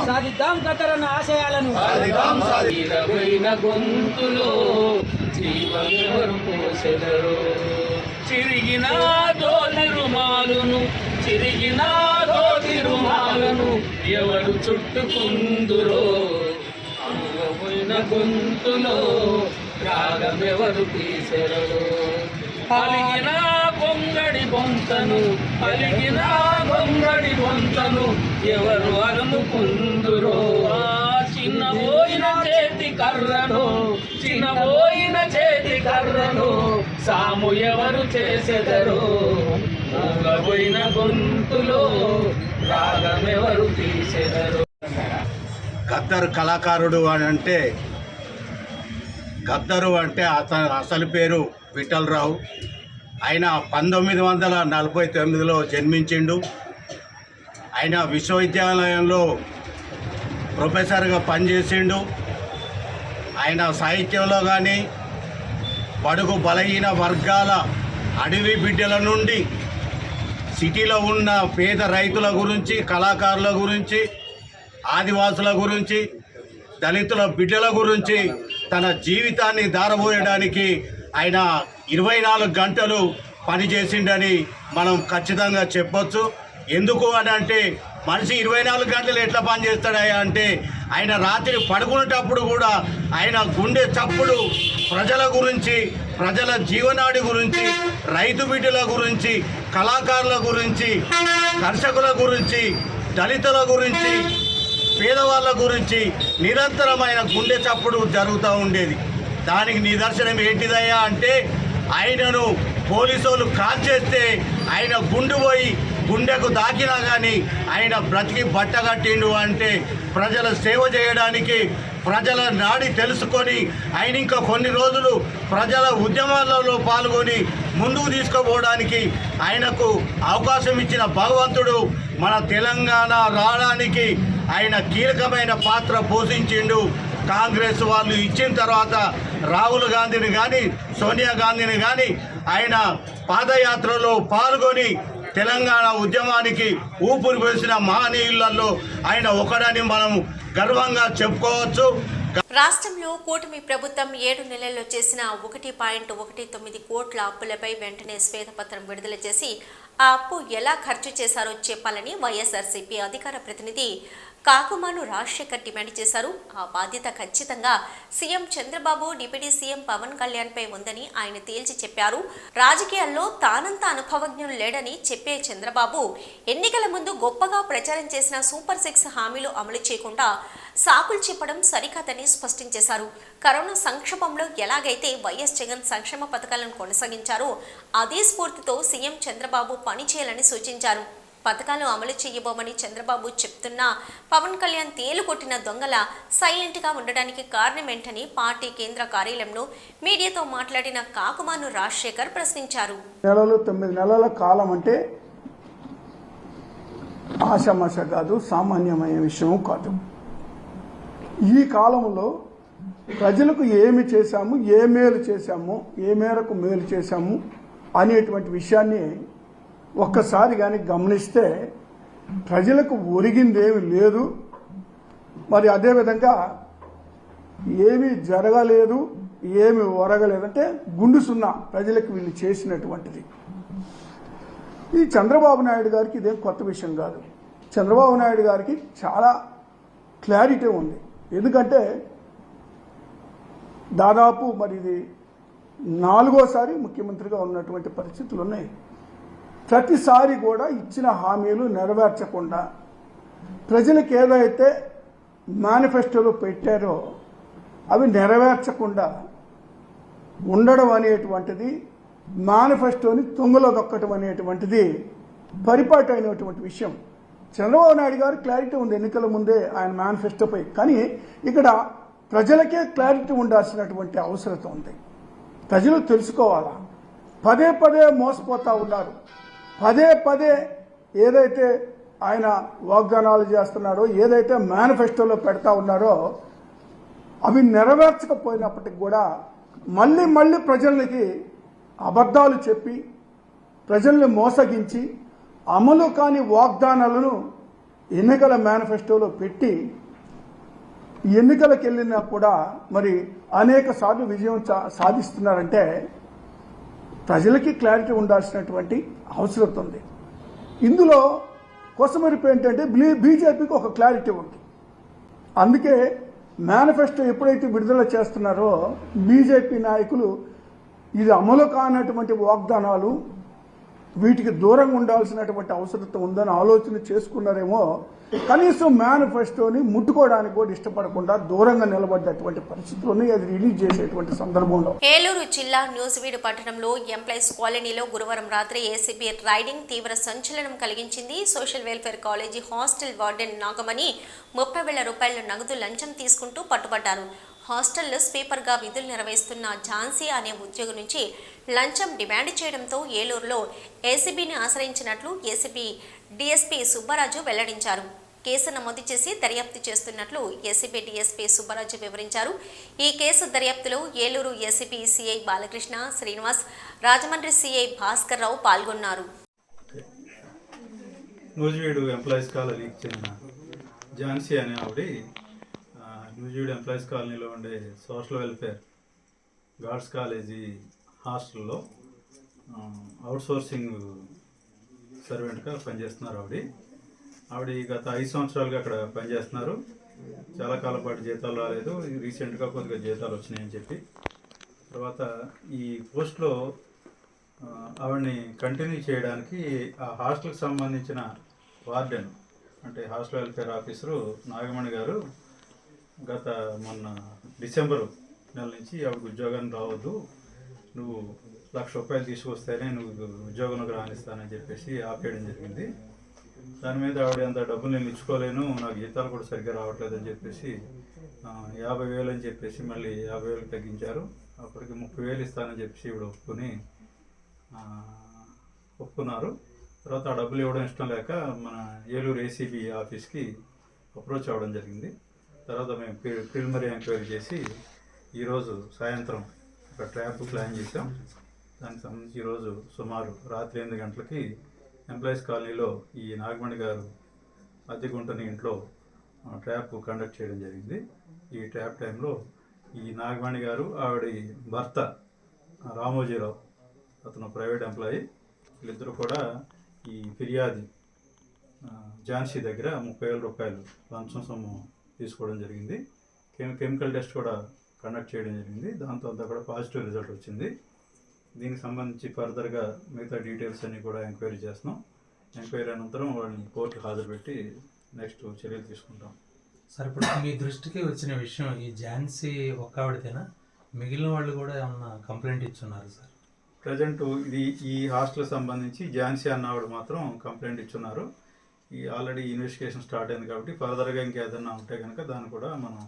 సాధిద్దాం గద్దర్ అన్న ఆశయాలను. గొంతులో జీవనెవరు పోసెదరు, చిరిగినాదో తిరుమాలును, చిరిగినాదో తిరుమాలను ఎవరు చుట్టుకుందురో, పోయిన గొంతులో రాగమెవరు తీసెరరు, అలిగిన గొంగడి బొంతను, అలిగిన గొంగడి బొంతను ఎవరు అనుకుందురో, చిన్నబోయిన చేతి కర్రను, చిన్నబోయిన చేతి కర్రను సాము ఎవరు చేసెదరో, పోయిన గొంతులో రాగమెవరు తీసెదరు. గద్దరు కళాకారుడు అని అంటే, గద్దరు అంటే అతని అసలు పేరు విఠలరావు. ఆయన 1949లో జన్మించిండు. ఆయన విశ్వవిద్యాలయంలో ప్రొఫెసర్గా పనిచేసిండు. ఆయన సాహిత్యంలో కానీ బడుగు బలహీన వర్గాల అడవి బిడ్డల నుండి సిటీలో ఉన్న పేద రైతుల గురించి, కళాకారుల గురించి, ఆదివాసుల గురించి, దళితుల బిడ్డల గురించి తన జీవితాన్ని దారబోయడానికి ఆయన 24 గంటలు పనిచేసిండని మనం ఖచ్చితంగా చెప్పొచ్చు. ఎందుకు అని అంటే మనిషి 24 గంటలు ఎట్లా పనిచేస్తాడయ్యా అంటే, ఆయన రాత్రి పడుకునేటప్పుడు కూడా ఆయన గుండె చప్పుడు ప్రజల గురించి, ప్రజల జీవనాడి గురించి, రైతు బిడ్డల గురించి, కళాకారుల గురించి, కర్షకుల గురించి, దళితుల గురించి, పేదవాళ్ళ గురించి నిరంతరమైన గుండె చప్పుడు జరుగుతూ ఉండేది. దానికి నిదర్శనం ఏంటిదయ్యా అంటే, ఆయనను పోలీసులు కాల్చేస్తే ఆయన గుండు పోయి గుండెకు దాకినా కానీ ఆయన బ్రతికి బట్టగట్టిండు అంటే ప్రజల సేవ చేయడానికి, ప్రజల నాడి తెలుసుకొని ఆయన ఇంకా కొన్ని రోజులు ప్రజల ఉద్యమాలలో పాల్గొని ముందుకు తీసుకుపోవడానికి ఆయనకు అవకాశం ఇచ్చిన భగవంతుడు మన తెలంగాణ రావడానికి ఆయన కీలకమైన పాత్ర పోషించిండు. కాంగ్రెస్ వాళ్ళు ఇచ్చిన తర్వాత రాహుల్ గాంధీని కానీ, సోనియా గాంధీని కానీ ఆయన పాదయాత్రలో పాల్గొని తెలంగాణ ఉద్యమానికి ఊపిరి పోసిన మహనీయులలో ఆయన ఒకడని మనం గర్వంగా చెప్పుకోవచ్చు. రాష్ట్రంలో కూటమి ప్రభుత్వం 7 నెలల్లో చేసిన 1.19 కోట్ల అప్పులపై వెంటనే శ్వేతపత్రం విడుదల చేసి ఆ అప్పు ఎలా ఖర్చు చేశారో చెప్పాలని వైఎస్ఆర్సీపీ అధికార ప్రతినిధి కాకుమాను రాజశేఖర్ డిమాండ్ చేశారు. ఆ బాధ్యత ఖచ్చితంగా CM Chandrababu, deputy CM Pawan కళ్యాణ్పై ఉందని ఆయన తేల్చి చెప్పారు. రాజకీయాల్లో తానంత అనుభవజ్ఞులు లేడని చెప్పే చంద్రబాబు ఎన్నికల ముందు గొప్పగా ప్రచారం చేసిన సూపర్ 6 హామీలు అమలు చేయకుండా సాకులు చెప్పడం సరికాదని స్పష్టం చేశారు. కరోనా సంక్షోభంలో ఎలాగైతే వైఎస్ జగన్ సంక్షేమ పథకాలను కొనసాగించారో అదే స్ఫూర్తితో సీఎం చంద్రబాబు పనిచేయాలని సూచించారు. పథకాలు అమలు చేయబోమని చంద్రబాబు చెప్తున్నా పవన్ కళ్యాణ్ తేలు కొట్టిన దొంగల సైలెంట్గా ఉండడానికి కారణమేంటని పార్టీ కేంద్ర కార్యాలయంలో మీడియాతో మాట్లాడిన కాకుమాను రాజశేఖర్ ప్రశ్నించారు. 9 నెలల కాలం అంటే ఆషామాష కాదు, సామాన్యమైన విషయం కాదు. ఈ కాలంలో ప్రజలకు ఏమి చేశాము, ఏ మేలు చేశాము, ఏ మేరకు మేలు చేశాము అనేటువంటి విషయాన్ని ఒక్కసారి కానీ గమనిస్తే ప్రజలకు ఒరిగిందేమి లేదు. మరి అదేవిధంగా ఏమీ జరగలేదు, ఏమి ఒరగలేదంటే గుండు సున్నా ప్రజలకు వీళ్ళు చేసినటువంటిది. ఈ చంద్రబాబు నాయుడు గారికి ఇదేం కొత్త విషయం కాదు. చంద్రబాబు నాయుడు గారికి చాలా క్లారిటీ ఉంది. ఎందుకంటే దాదాపు మరి ఇది 4వసారి ముఖ్యమంత్రిగా ఉన్నటువంటి పరిస్థితులు ఉన్నాయి. ప్రతిసారి కూడా ఇచ్చిన హామీలు నెరవేర్చకుండా ప్రజలకు ఏదైతే మేనిఫెస్టోలో పెట్టారో అవి నెరవేర్చకుండా ఉండడం అనేటువంటిది, మేనిఫెస్టోని తుంగలో దొక్కటం అనేటువంటిది పరిపాటి అయినటువంటి విషయం. చంద్రబాబు నాయుడు గారు క్లారిటీ ఉంది ఎన్నికల ముందే ఆయన మేనిఫెస్టోపై. కానీ ఇక్కడ ప్రజలకే క్లారిటీ ఉండాల్సినటువంటి అవసరం ఉంది. ప్రజలు తెలుసుకోవాలా. పదే పదే మోసపోతూ ఉన్నారు. పదే పదే ఏదైతే ఆయన వాగ్దానాలు చేస్తున్నారో, ఏదైతే మేనిఫెస్టోలో పెడతా ఉన్నారో అవి నెరవేర్చకపోయినప్పటికి కూడా మళ్ళీ మళ్ళీ ప్రజలకి అబద్ధాలు చెప్పి ప్రజల్ని మోసగించి అమలు కాని వాగ్దానాలను ఎన్నికల మేనిఫెస్టోలో పెట్టి ఎన్నికలకు వెళ్ళినా కూడా మరి అనేక సార్లు విజయం సాధిస్తున్నారంటే ప్రజలకి క్లారిటీ ఉండాల్సినటువంటి అవసరం ఉంది. ఇందులో కొసమెరుపు ఏంటంటే బీజేపీకి ఒక క్లారిటీ ఉంది. అందుకే మేనిఫెస్టో ఎప్పుడైతే విడుదల చేస్తున్నారో బీజేపీ నాయకులు ఇది అమలు కానటువంటి వాగ్దానాలు, వీటికి దూరంగా ఉండాల్సినటువంటి అవసరం ఉందని ఆలోచన చేసుకున్నారేమో. కనీసం మేనిఫెస్టోని ముట్టుకోవడానికి కూడా ఇష్టపడకుండా దూరంగా నిలబడ్డటువంటి పరిస్థితులను అది రిలీజ్ చేసేటువంటి సందర్భంలో ఏలూరు జిల్లా న్యూజివీడు పట్టణంలో ఎంప్లాయీస్ కాలనీలో గురువారం రాత్రి ఏసీబీ రైడింగ్ తీవ్ర సంచలనం కలిగించింది. Social welfare college hostel warden Nagamani 30,000 రూపాయల నగదు లంచం తీసుకుంటూ పట్టుబడ్డారు. హాస్టల్లో స్వీపర్గా విధులు నిర్వహిస్తున్న ఝాన్సీ అనే ఉద్యోగి నుంచి లంచం డిమాండ్ చేయడంతో ఏలూరులో ఏసీబీని ఆశ్రయించినట్లు ఏసీబీ డీఎస్పీ సుబ్బరాజు వెల్లడించారు. కేసు నమోదు చేసి దర్యాప్తు చేస్తున్నట్లు ఏసీబీ డీఎస్పీ సుబ్బరాజు వివరించారు. ఈ కేసు దర్యాప్తులో Eluru ACB CI Balakrishna, Srinivas, Rajahmundry CI Bhaskar Rao పాల్గొన్నారు. నూజివీడు ఎంప్లాయీస్ కాలనీకి చెందిన ఝాన్సీ అనే ఆవిడ నూజివీడు ఎంప్లాయీస్ కాలనీలో ఉండే సోషల్ వెల్ఫేర్ గార్డ్స్ కాలేజీ హాస్టల్లో అవుట్సోర్సింగ్ సర్వెంట్గా పనిచేస్తున్నారు. ఆవిడ గత 5 సంవత్సరాలుగా అక్కడ పనిచేస్తున్నారు. చాలా కాలం పాటు జీతాలు రాలేదు. రీసెంట్గా కొద్దిగా జీతాలు వచ్చినాయని చెప్పి తర్వాత ఈ పోస్ట్లో ఆవిడని కంటిన్యూ చేయడానికి ఆ హాస్టల్కి సంబంధించిన వార్డెన్ అంటే హాస్టల్ వెల్ఫేర్ ఆఫీసరు నాగమణి గారు గత మొన్న డిసెంబరు నెల నుంచి ఆవిడకి ఉద్యోగాన్ని రావద్దు, నువ్వు 1,00,000 రూపాయలు తీసుకొస్తేనే నువ్వు ఉద్యోగంలోకి రానిస్తానని చెప్పేసి ఆపేయడం జరిగింది. దాని మీద ఆవిడ అంత డబ్బులు నేను ఇచ్చుకోలేను, నాకు జీతాలు కూడా సరిగ్గా రావట్లేదని చెప్పేసి 50,000 అని చెప్పేసి మళ్ళీ 50,000 తగ్గించారు. అప్పటికి 30,000 ఇస్తానని చెప్పేసి ఈవిడ ఒప్పుకున్నారు. తర్వాత ఆ డబ్బులు ఇవ్వడం ఇష్టం లేక మన ఏలూరు ఏసీబీ ఆఫీస్కి అప్రోచ్ అవ్వడం జరిగింది. తర్వాత మేము ప్రిలిమినరీ ఎంక్వైరీ చేసి ఈరోజు సాయంత్రం ఒక ట్రాప్ ప్లాన్ చేసాం. దానికి సంబంధించి ఈరోజు సుమారు రాత్రి 8 గంటలకి ఎంప్లాయీస్ కాలనీలో ఈ నాగమణి గారు అద్దెకుంటున్న ఇంట్లో ట్రాప్ కండక్ట్ చేయడం జరిగింది. ఈ ట్రాప్ టైంలో ఈ నాగమణి గారు ఆవిడ భర్త రామోజీరావు, అతను ప్రైవేట్ ఎంప్లాయీ, వీళ్ళిద్దరూ కూడా ఈ ఫిర్యాది ఝాన్సీ దగ్గర 30,000 రూపాయలు లంచం సొమ్ము తీసుకోవడం జరిగింది. కెమికల్ టెస్ట్ కూడా కండక్ట్ చేయడం జరిగింది. దాంతో అంతా కూడా పాజిటివ్ రిజల్ట్ వచ్చింది. దీనికి సంబంధించి ఫర్దర్గా మిగతా డీటెయిల్స్ అన్నీ కూడా ఎంక్వైరీ చేస్తున్నాం. ఎంక్వైరీ అనంతరం వాళ్ళని కోర్టుకు హాజరుపెట్టి నెక్స్ట్ చర్యలు తీసుకుంటాం. సార్, ఇప్పుడు మీ దృష్టికి వచ్చిన విషయం ఈ ఝాన్సీ ఒక్క ఆవిడతేనా, మిగిలిన వాళ్ళు కూడా ఏమన్నా కంప్లైంట్ ఇచ్చున్నారు సార్? ప్రజెంట్ ఈ హాస్టల్ సంబంధించి ఝాన్సీ అన్నవాడు మాత్రం కంప్లైంట్ ఇచ్చున్నారు. ఆల్రెడీ ఇన్వెస్టిగేషన్ స్టార్ట్ అయింది కాబట్టి ఫర్దర్గా ఇంకేదన్నా ఉంటే కనుక దాన్ని కూడా మనం.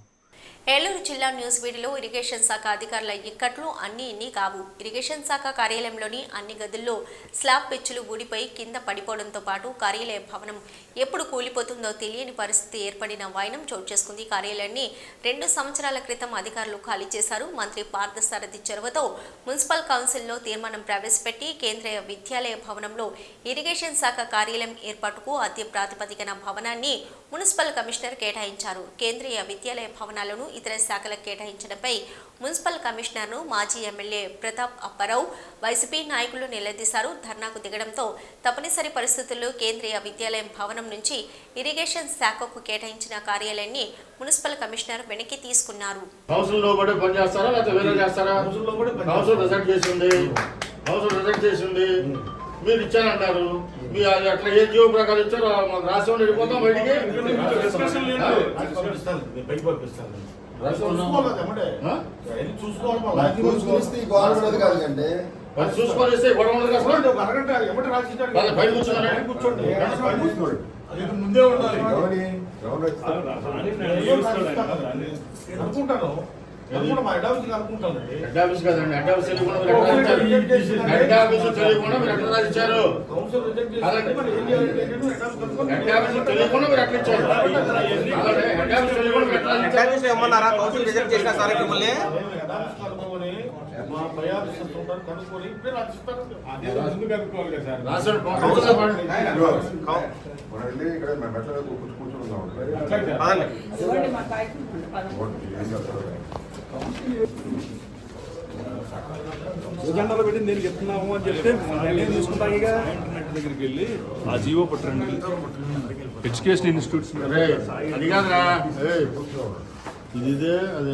ఏలూరు జిల్లా న్యూస్ వీడియోలో ఇరిగేషన్ శాఖ అధికారుల ఇక్కట్లు ఇన్ని కావు. ఇరిగేషన్ శాఖ కార్యాలయంలోని అన్ని గదుల్లో స్లాబ్ పెచ్చులు ఊడిపోయి కింద పడిపోవడంతో పాటు కార్యాలయ భవనం ఎప్పుడు కూలిపోతుందో తెలియని పరిస్థితి ఏర్పడిన వైనం చోటు చేసుకుంది. కార్యాలయాన్ని 2 సంవత్సరాల క్రితం అధికారులు ఖాళీ చేశారు. మంత్రి పార్థసారథి చొరవతో మున్సిపల్ కౌన్సిల్లో తీర్మానం ప్రవేశపెట్టి కేంద్రీయ విద్యాలయ భవనంలో ఇరిగేషన్ శాఖ కార్యాలయం ఏర్పాటుకు అద్దె ప్రాతిపదికన భవనాన్ని మున్సిపల్ కమిషనర్ కేటాయించారు. కేంద్రీయ విద్యాలయ భవనాలను ఇతర శాఖలకు కేటాయించడంపై మున్సిపల్ కమిషనర్ను మాజీ ఎమ్మెల్యే ప్రతాప్ అప్పారావు వైసీపీ నాయకులు నిలదీశారు. ధర్నాకు దిగడంతో తప్పనిసరి పరిస్థితుల్లో కేంద్రీయ విద్యాలయం భవనం నుంచి ఇరిగేషన్ శాఖకు కేటాయించిన కార్యాలయాన్ని మున్సిపల్ కమిషనర్ వెనక్కి తీసుకున్నారు. మీరు ఇచ్చానంటారు, మీరు అది అట్లా ఏ జీవో ప్రకారం ఇచ్చారో మాకు రాష్ట్రం వెళ్ళిపోతాం బయటికి. చూసుకొని ఇస్తే గొడవ ఉండదు కదా, బయట కూర్చోండి. ముందే ఉండాలి అనుకుంటాను. హెడ్ ఆఫీస్ కదండి, హెడ్ ఆఫీస్ తెలియకుండా హెడ్ ఆఫీస్ తెలియకుండా మీరు ఎట్లా ఇచ్చారు? హెడ్ ఆఫీస్ తెలియకుండా మీరు ఎట్లా ఇచ్చారు? హెడ్ ఆఫీస్ తెలియకుండా ఏమన్నారా? కౌన్సిల్ రిజెక్ట్ చేసిన సార్ మిమ్మల్ని భూజెండాలో పెట్టి నేను చెప్తున్నాము అని చెప్తే నేను తీసుకుంటాం. ఇక దగ్గరికి వెళ్ళి ఆ జీవో పట్టండి. ఎడ్యుకేషన్ ఇన్స్టిట్యూట్స్ అది కాదురా, ఇదే అదే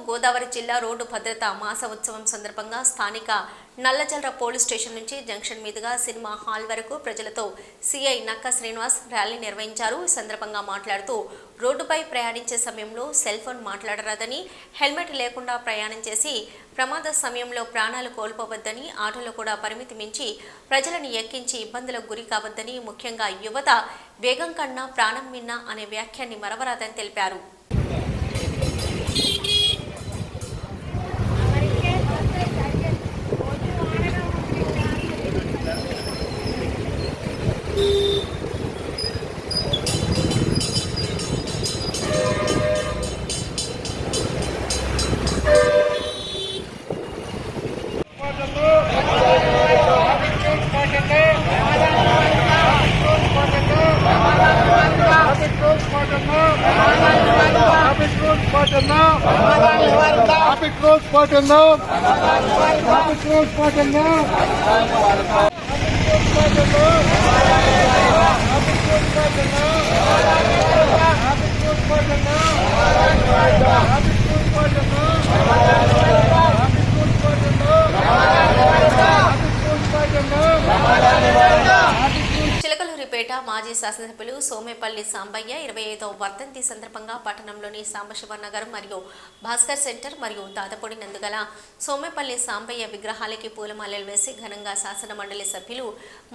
గోదావరి జిల్లా రోడ్డు భద్రతా మాసోత్సవం సందర్భంగా స్థానిక నల్లజల్ర పోలీస్ స్టేషన్ నుంచి జంక్షన్ మీదుగా సినిమా హాల్ వరకు ప్రజలతో సిఐ నక్క శ్రీనివాస్ ర్యాలీ నిర్వహించారు. ఈ సందర్భంగా మాట్లాడుతూ రోడ్డుపై ప్రయాణించే సమయంలో సెల్ ఫోన్ మాట్లాడరాదని, హెల్మెట్ లేకుండా ప్రయాణం చేసి ప్రమాద సమయంలో ప్రాణాలు కోల్పోవద్దని, ఆటోలో కూడా పరిమితి మించి ప్రజలను ఎక్కించి ఇబ్బందులకు గురి కావద్దని, ముఖ్యంగా యువత వేగం కన్నా ప్రాణం మిన్నా అనే వ్యాఖ్యాన్ని మరవరాదని తెలిపారు. చిలకలూరిపేట మాజీ శాసనసభ్యులు సోమేపల్లి సాంబయ్య 25వ వర్ధంతి సందర్భంగా పట్టణంలోని సాంబశివ నగర్ మరియు భాస్కర్ సెంటర్ మరియు దాతపొడి నందుగల సోమేపల్లి సాంబయ్య విగ్రహాలకి పూలమాలలు వేసి ఘనంగా శాసన మండలి సభ్యులు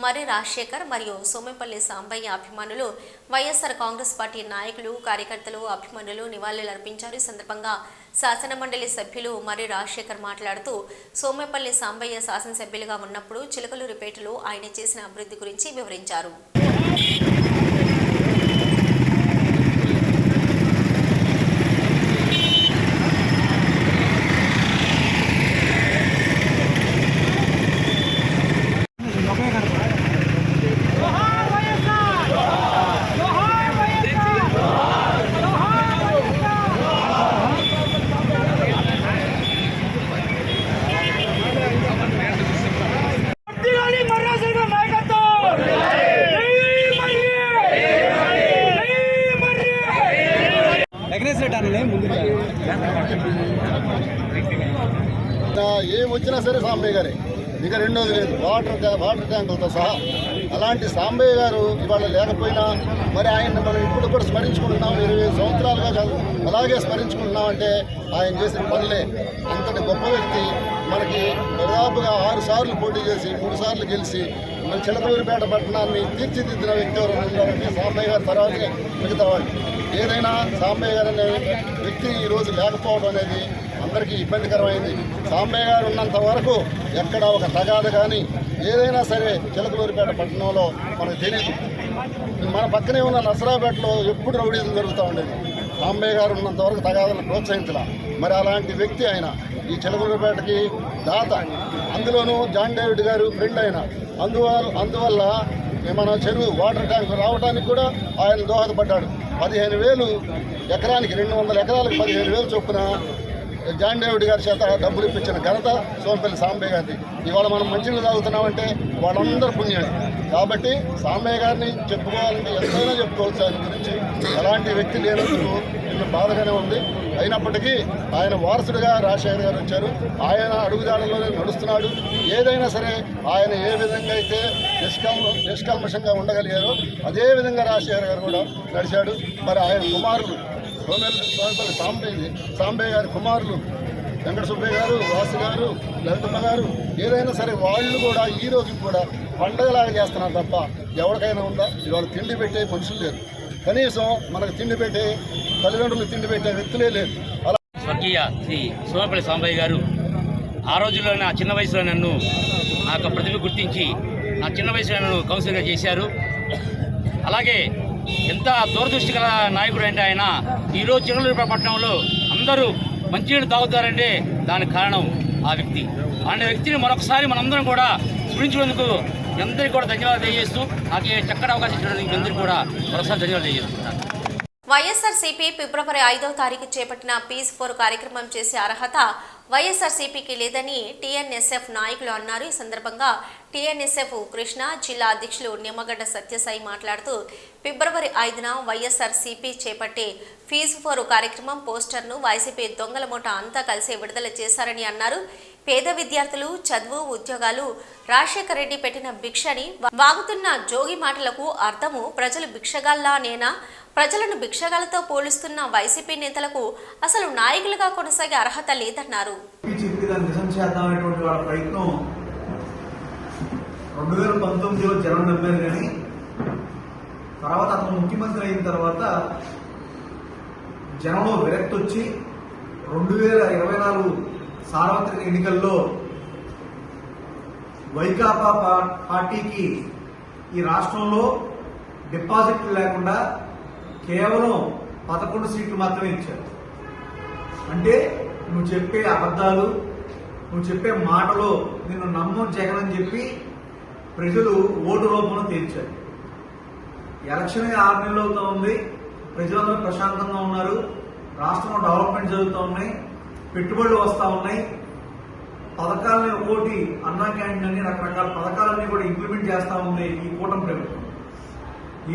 మర్రి రాజశేఖర్ మరియు సోమేపల్లి సాంబయ్య అభిమానులు వైఎస్ఆర్ కాంగ్రెస్ పార్టీ నాయకులు కార్యకర్తలు అభిమానులు నివాళులర్పించారు. ఈ సందర్భంగా శాసన మండలి సభ్యులు మర్రి రాజశేఖర్ మాట్లాడుతూ సోమేపల్లి సాంబయ్య శాసనసభ్యులుగా ఉన్నప్పుడు చిలకలూరిపేటలో ఆయన చేసిన అభివృద్ధి గురించి వివరించారు. ఏమొచ్చినా సరే సాంబయ్య గారే, ఇక రెండోది లేదు. వాటర్ ట్యాంకులతో సహా అలాంటి సాంబయ్య గారు ఇవాళ లేకపోయినా మరి ఆయన్ని మనం ఇప్పుడు కూడా స్మరించుకుంటున్నాం. 25 సంవత్సరాలుగా కాదు అలాగే స్మరించుకుంటున్నాం అంటే ఆయన చేసిన పనులే. అంతటి గొప్ప వ్యక్తి. మనకి దాదాపుగా 6 సార్లు పోటీ చేసి 3 సార్లు గెలిచి మన చిలకలూరిపేట పట్టణాన్ని తీర్చిదిద్దిన వ్యక్తి ఎవరైనా ఉన్నారంటే సాంబయ్య గారి తర్వాతనే మిగతా వాళ్ళు. ఏదైనా సాంబయ్య గారు అనే వ్యక్తి ఈరోజు లేకపోవడం అనేది అందరికీ ఇబ్బందికరమైంది. సాంబయ్య గారు ఉన్నంత వరకు ఎక్కడ ఒక తగాద కానీ ఏదైనా సరే చిలకలూరిపేట పట్టణంలో మనకు తెలియదు. మన పక్కనే ఉన్న నసరాపేటలో ఎప్పుడు రౌడీజం జరుగుతూ ఉండేది. సాంబయ్య గారు ఉన్నంత వరకు తగాదలను ప్రోత్సహించలా. మరి అలాంటి వ్యక్తి ఆయన ఈ చిలకలూరిపేటకి దాత. అందులోనూ జాన్ డేవిడ్ గారు ఫ్రెండ్ ఆయన. అందువల్ల మన చెరువు వాటర్ ట్యాంక్ రావడానికి కూడా ఆయన దోహదపడ్డాడు. 15,000 ఎకరానికి 200 ఎకరాలకు 15,000 చొప్పున జాన్ డేవిడ్ గారి చేత డబ్బులు ఇప్పించిన ఘనత సోమపల్లి సాంబయ్య గారిది. ఇవాళ మనం మంచినీళ్ళు తాగుతున్నామంటే వాళ్ళందరూ పుణ్యాలు. కాబట్టి సాంబయ్య గారిని చెప్పుకోవాలంటే ఎంతైనా చెప్పుకోవచ్చు. ఆయన గురించి ఎలాంటి వ్యక్తి లేనందుకు ఇంత బాధగానే ఉంది. అయినప్పటికీ ఆయన వారసుడిగా రాజశేఖర్ గారు వచ్చారు. ఆయన అడుగుదాడుల్లోనే నడుస్తున్నాడు. ఏదైనా సరే ఆయన ఏ విధంగా అయితే నిష్కల్మషంగా ఉండగలిగారో అదేవిధంగా రాజశేఖర్ గారు కూడా నడిచాడు. మరి ఆయన కుమారులు సోమపల్లి సాంబయ్య గారి కుమారులు వెంకట సుబ్బయ్య గారు, వాసు గారు, లలితమ్మ గారు ఏదైనా సరే వాళ్ళు కూడా ఈ రోజు కూడా పండగలాగా చేస్తున్నారు తప్ప ఎవరికైనా ఉందా? ఇవాళ తిండి పెట్టే మనుషులు లేరు. కనీసం మనకు తిండి పెట్టే తల్లిదండ్రులు తిండి పెట్టే వ్యక్తులే లేరు. అలా స్వర్గీయ శ్రీ సోమపల్లి సాంబయ్య గారు ఆ రోజుల్లో నా చిన్న వయసులో నన్ను నా యొక్క ప్రతిభ గుర్తించి నా చిన్న వయసులో నన్ను కౌన్సిలర్గా చేశారు. అలాగే ఎంత దూరదృష్టి గల నాయకుడు అంటే ఆయన ఈరోజు చిలకలూరిపేట పట్టణంలో అందరూ మంచినీళ్ళు తాగుతారంటే దానికి కారణం ఆ వ్యక్తి. అలాంటి వ్యక్తిని మరొకసారి మనందరం కూడా స్మరించినందుకు అందరికీ కూడా ధన్యవాదాలు తెలియజేస్తూ నాకు చక్కటి అవకాశం ఇచ్చినందుకు అందరికీ కూడా మరొకసారి ధన్యవాదాలు తెలియజేస్తున్నాను. వైఎస్ఆర్సీపీ ఫిబ్రవరి 5వ తారీఖు చేపట్టిన పీస్ 4 కార్యక్రమం చేసే అర్హత వైఎస్ఆర్సీపీకి లేదని టీఎన్ఎస్ఎఫ్ నాయకులు అన్నారు. ఈ సందర్భంగా టీఎన్ఎస్ఎఫ్ కృష్ణా జిల్లా అధ్యక్షులు నిమ్మగడ్డ సత్యసాయి మాట్లాడుతూ ఫిబ్రవరి 5న వైఎస్ఆర్సీపీ చేపట్టే ఫీజు 4 కార్యక్రమం పోస్టర్ను వైసీపీ దొంగల మూట అంతా కలిసి విడుదల చేశారని అన్నారు. పేద విద్యార్థులు చదువు ఉద్యోగాలు రాజశేఖర రెడ్డి పెట్టిన భిక్షని వాగుతున్న జోగి మాటలకు అర్థము ప్రజలు భిక్షగాల్లానేనా? ప్రజలను భిక్షగాలతో పోలుస్తున్న వైసీపీ నేతలకు అసలు నాయకులుగా కొనసాగే అర్హత లేదన్నారు. నిజం చేద్దామనేటువంటి వాళ్ళ ప్రయత్నం 2019లో జనం నమ్మారు. కానీ తర్వాత అతను ముఖ్యమంత్రి అయిన తర్వాత జనంలో విరక్తి వచ్చి 2024 సార్వత్రిక ఎన్నికల్లో వైకాపా పార్టీకి ఈ రాష్ట్రంలో డిపాజిట్లు లేకుండా కేవలం 11 సీట్లు మాత్రమే ఇచ్చారు. అంటే నువ్వు చెప్పే అబద్ధాలు, నువ్వు చెప్పే మాటలు నిన్ను నమ్మం జగన్ అని చెప్పి ప్రజలు ఓటు రూపంలో తేల్చారు. ఎలక్షన్ 6 నెలలు అవుతా ఉంది. ప్రజలందరూ ప్రశాంతంగా ఉన్నారు. రాష్ట్రంలో డెవలప్మెంట్ జరుగుతూ ఉన్నాయి. పెట్టుబడులు వస్తూ ఉన్నాయి. పథకాలని ఒక్కోటి అన్నా క్యాంటీన్ అని రకరకాల పథకాలన్నీ కూడా ఇంప్లిమెంట్ చేస్తూ ఉంది ఈ కూటమి ప్రభుత్వం.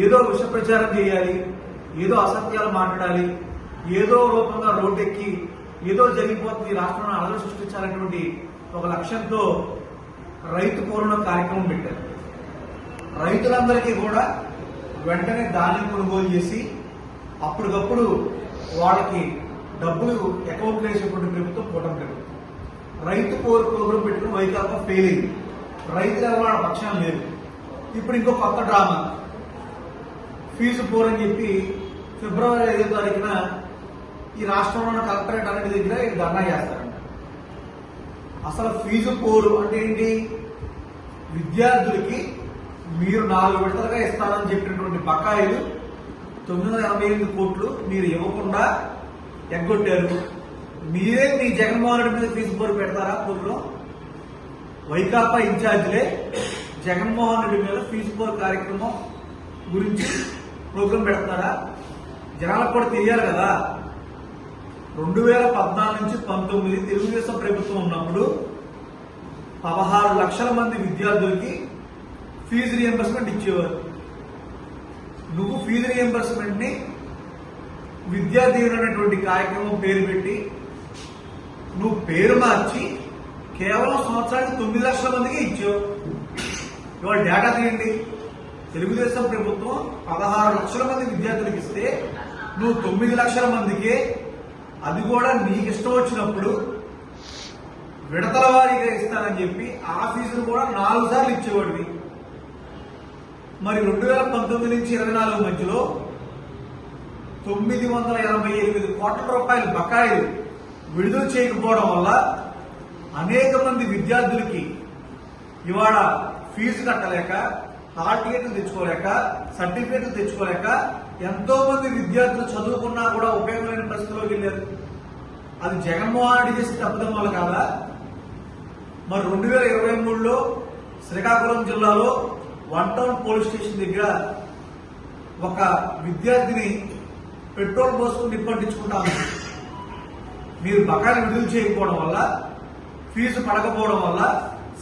ఏదో విష ప్రచారం చేయాలి, ఏదో అసత్యాలు మాట్లాడాలి, ఏదో రూపంగా రోడ్డెక్కి ఏదో జరిగిపోతుంది రాష్ట్రంలో అలజడి సృష్టించాలనేటువంటి ఒక లక్ష్యంతో రైతు పూర్ణ కార్యక్రమం పెట్టారు. రైతులందరికీ కూడా వెంటనే ధాన్యం కొనుగోలు చేసి అప్పటికప్పుడు వాళ్ళకి డబ్బులు అకౌంట్లో వేసేటువంటి ప్రభుత్వం కూటమి ప్రభుత్వం. రైతు ప్రోగ్రాం పెట్టుకుని వైకాపా ఫెయిల్ అయింది. రైతులు ఎవరు పక్షాలు లేదు. ఇప్పుడు ఇంకో కొత్త డ్రామా, ఫీజు పోరని చెప్పి ఫిబ్రవరి 5వ తారీఖున ఈ రాష్ట్రంలో కలెక్టరేట్ అన్నిటి దగ్గర ధర్నా చేస్తారంట. అసలు ఫీజు పోరు అంటే ఏంటి? విద్యార్థులకి మీరు 4 విడతలుగా ఇస్తారని చెప్పినటువంటి బకాయిలు 988 కోట్లు మీరు ఇవ్వకుండా ఎగ్గొట్టారు. మీరే మీ జగన్మోహన్ రెడ్డి మీద ఫీజు పోరు పెడతారా? కోర్టులో వైకాపా ఇన్ఛార్జీలే జగన్మోహన్ రెడ్డి మీద ఫీజు పోరు కార్యక్రమం గురించి ప్రోగ్రాం పెడతారా? జనాలకు కూడా తెలియాలి కదా. 2014 నుంచి 19 తెలుగుదేశం ప్రభుత్వం ఉన్నప్పుడు 16 లక్షల మంది విద్యార్థులకి ఫీజు రియంబర్స్మెంట్ ఇచ్చేవారు. నువ్వు ఫీజు రియంబర్స్మెంట్ ని విద్యార్థి అనేటువంటి కార్యక్రమం పేరు పెట్టి నువ్వు పేరు మార్చి కేవలం సంవత్సరానికి 9 లక్షల మందికి ఇచ్చావు. ఇవాళ డేటా తీయండి. తెలుగుదేశం ప్రభుత్వం 16 లక్షల మంది విద్యార్థులకు ఇస్తే నువ్వు 9 లక్షల మందికే, అది కూడా నీకు ఇష్టం వచ్చినప్పుడు విడతల వారీగా ఇస్తానని చెప్పి ఆ ఫీజును కూడా 4 సార్లు ఇచ్చేవాడివి. మరి 2019 నుంచి 24 మధ్యలో 988 కోట్ల రూపాయల బకాయిలు విడుదల చేయకపోవడం వల్ల అనేక మంది విద్యార్థులకి ఇవాళ ఫీజు కట్టలేక, హాల్ టికెట్లు తెచ్చుకోలేక, సర్టిఫికేట్లు తెచ్చుకోలేక ఎంతో మంది విద్యార్థులు చదువుకున్నా కూడా ఉపయోగం లేని పరిస్థితిలోకి వెళ్ళారు. అది జగన్మోహన్ రెడ్డి చేసిన తప్పిదం వల్ల కాదా? మరి 2023లో శ్రీకాకుళం జిల్లాలో 1 టౌన్ పోలీస్ స్టేషన్ దగ్గర ఒక విద్యార్థిని పెట్రోల్ పోసుకుని నిప్పంటించుకుంటాను. మీరు బకాయిలు విడుదల చేయకపోవడం వల్ల, ఫీజు పడకపోవడం వల్ల,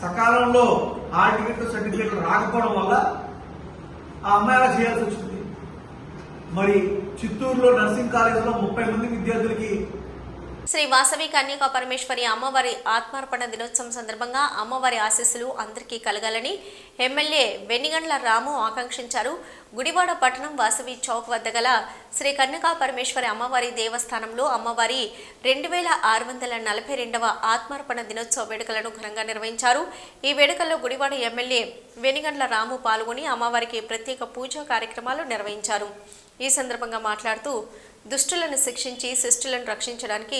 సకాలంలో హాల్ టికెట్లు సర్టిఫికేట్లు రాకపోవడం వల్ల ఆ అమ్మాయి అలా చేయాల్సి వచ్చింది. మరి చిత్తూరులో నర్సింగ్ కాలేజీలో 30 మంది విద్యార్థులకి శ్రీ వాసవి కన్యకా పరమేశ్వరి అమ్మవారి ఆత్మార్పణ దినోత్సవం సందర్భంగా అమ్మవారి ఆశీస్సులు అందరికీ కలగాలని ఎమ్మెల్యే వెనిగండ్ల రాము ఆకాంక్షించారు. గుడివాడ పట్టణం వాసవి చౌక్ వద్ద గల శ్రీ కన్యకా పరమేశ్వరి అమ్మవారి దేవస్థానంలో అమ్మవారి 2642వ ఆత్మార్పణ దినోత్సవ వేడుకలను ఘనంగా నిర్వహించారు. ఈ వేడుకల్లో గుడివాడ ఎమ్మెల్యే వెనిగండ్ల రాము పాల్గొని అమ్మవారికి ప్రత్యేక పూజా కార్యక్రమాలు నిర్వహించారు. ఈ సందర్భంగా మాట్లాడుతూ దుష్టులను శిక్షించి శిష్టులను రక్షించడానికి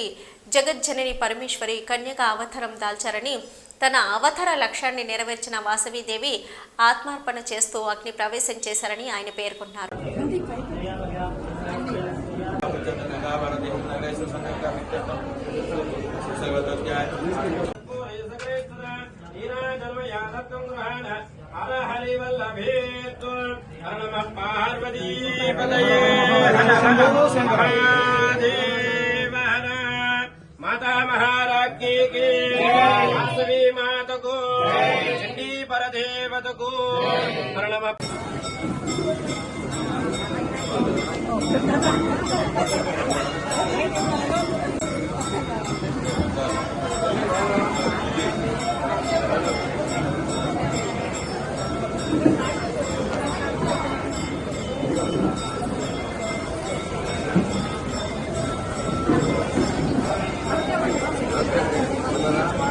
జగజ్జనని పరమేశ్వరి కన్యక అవతారం దాల్చారని, తన అవతార లక్ష్యాన్ని నెరవేర్చిన వాసవీదేవి ఆత్మార్పణ చేస్తూ అగ్ని ప్రవేశం చేశారని ఆయన పేర్కొన్నారు. माता महाराज्ञी की वासवी माता को चंडी परदेवत को प्रणम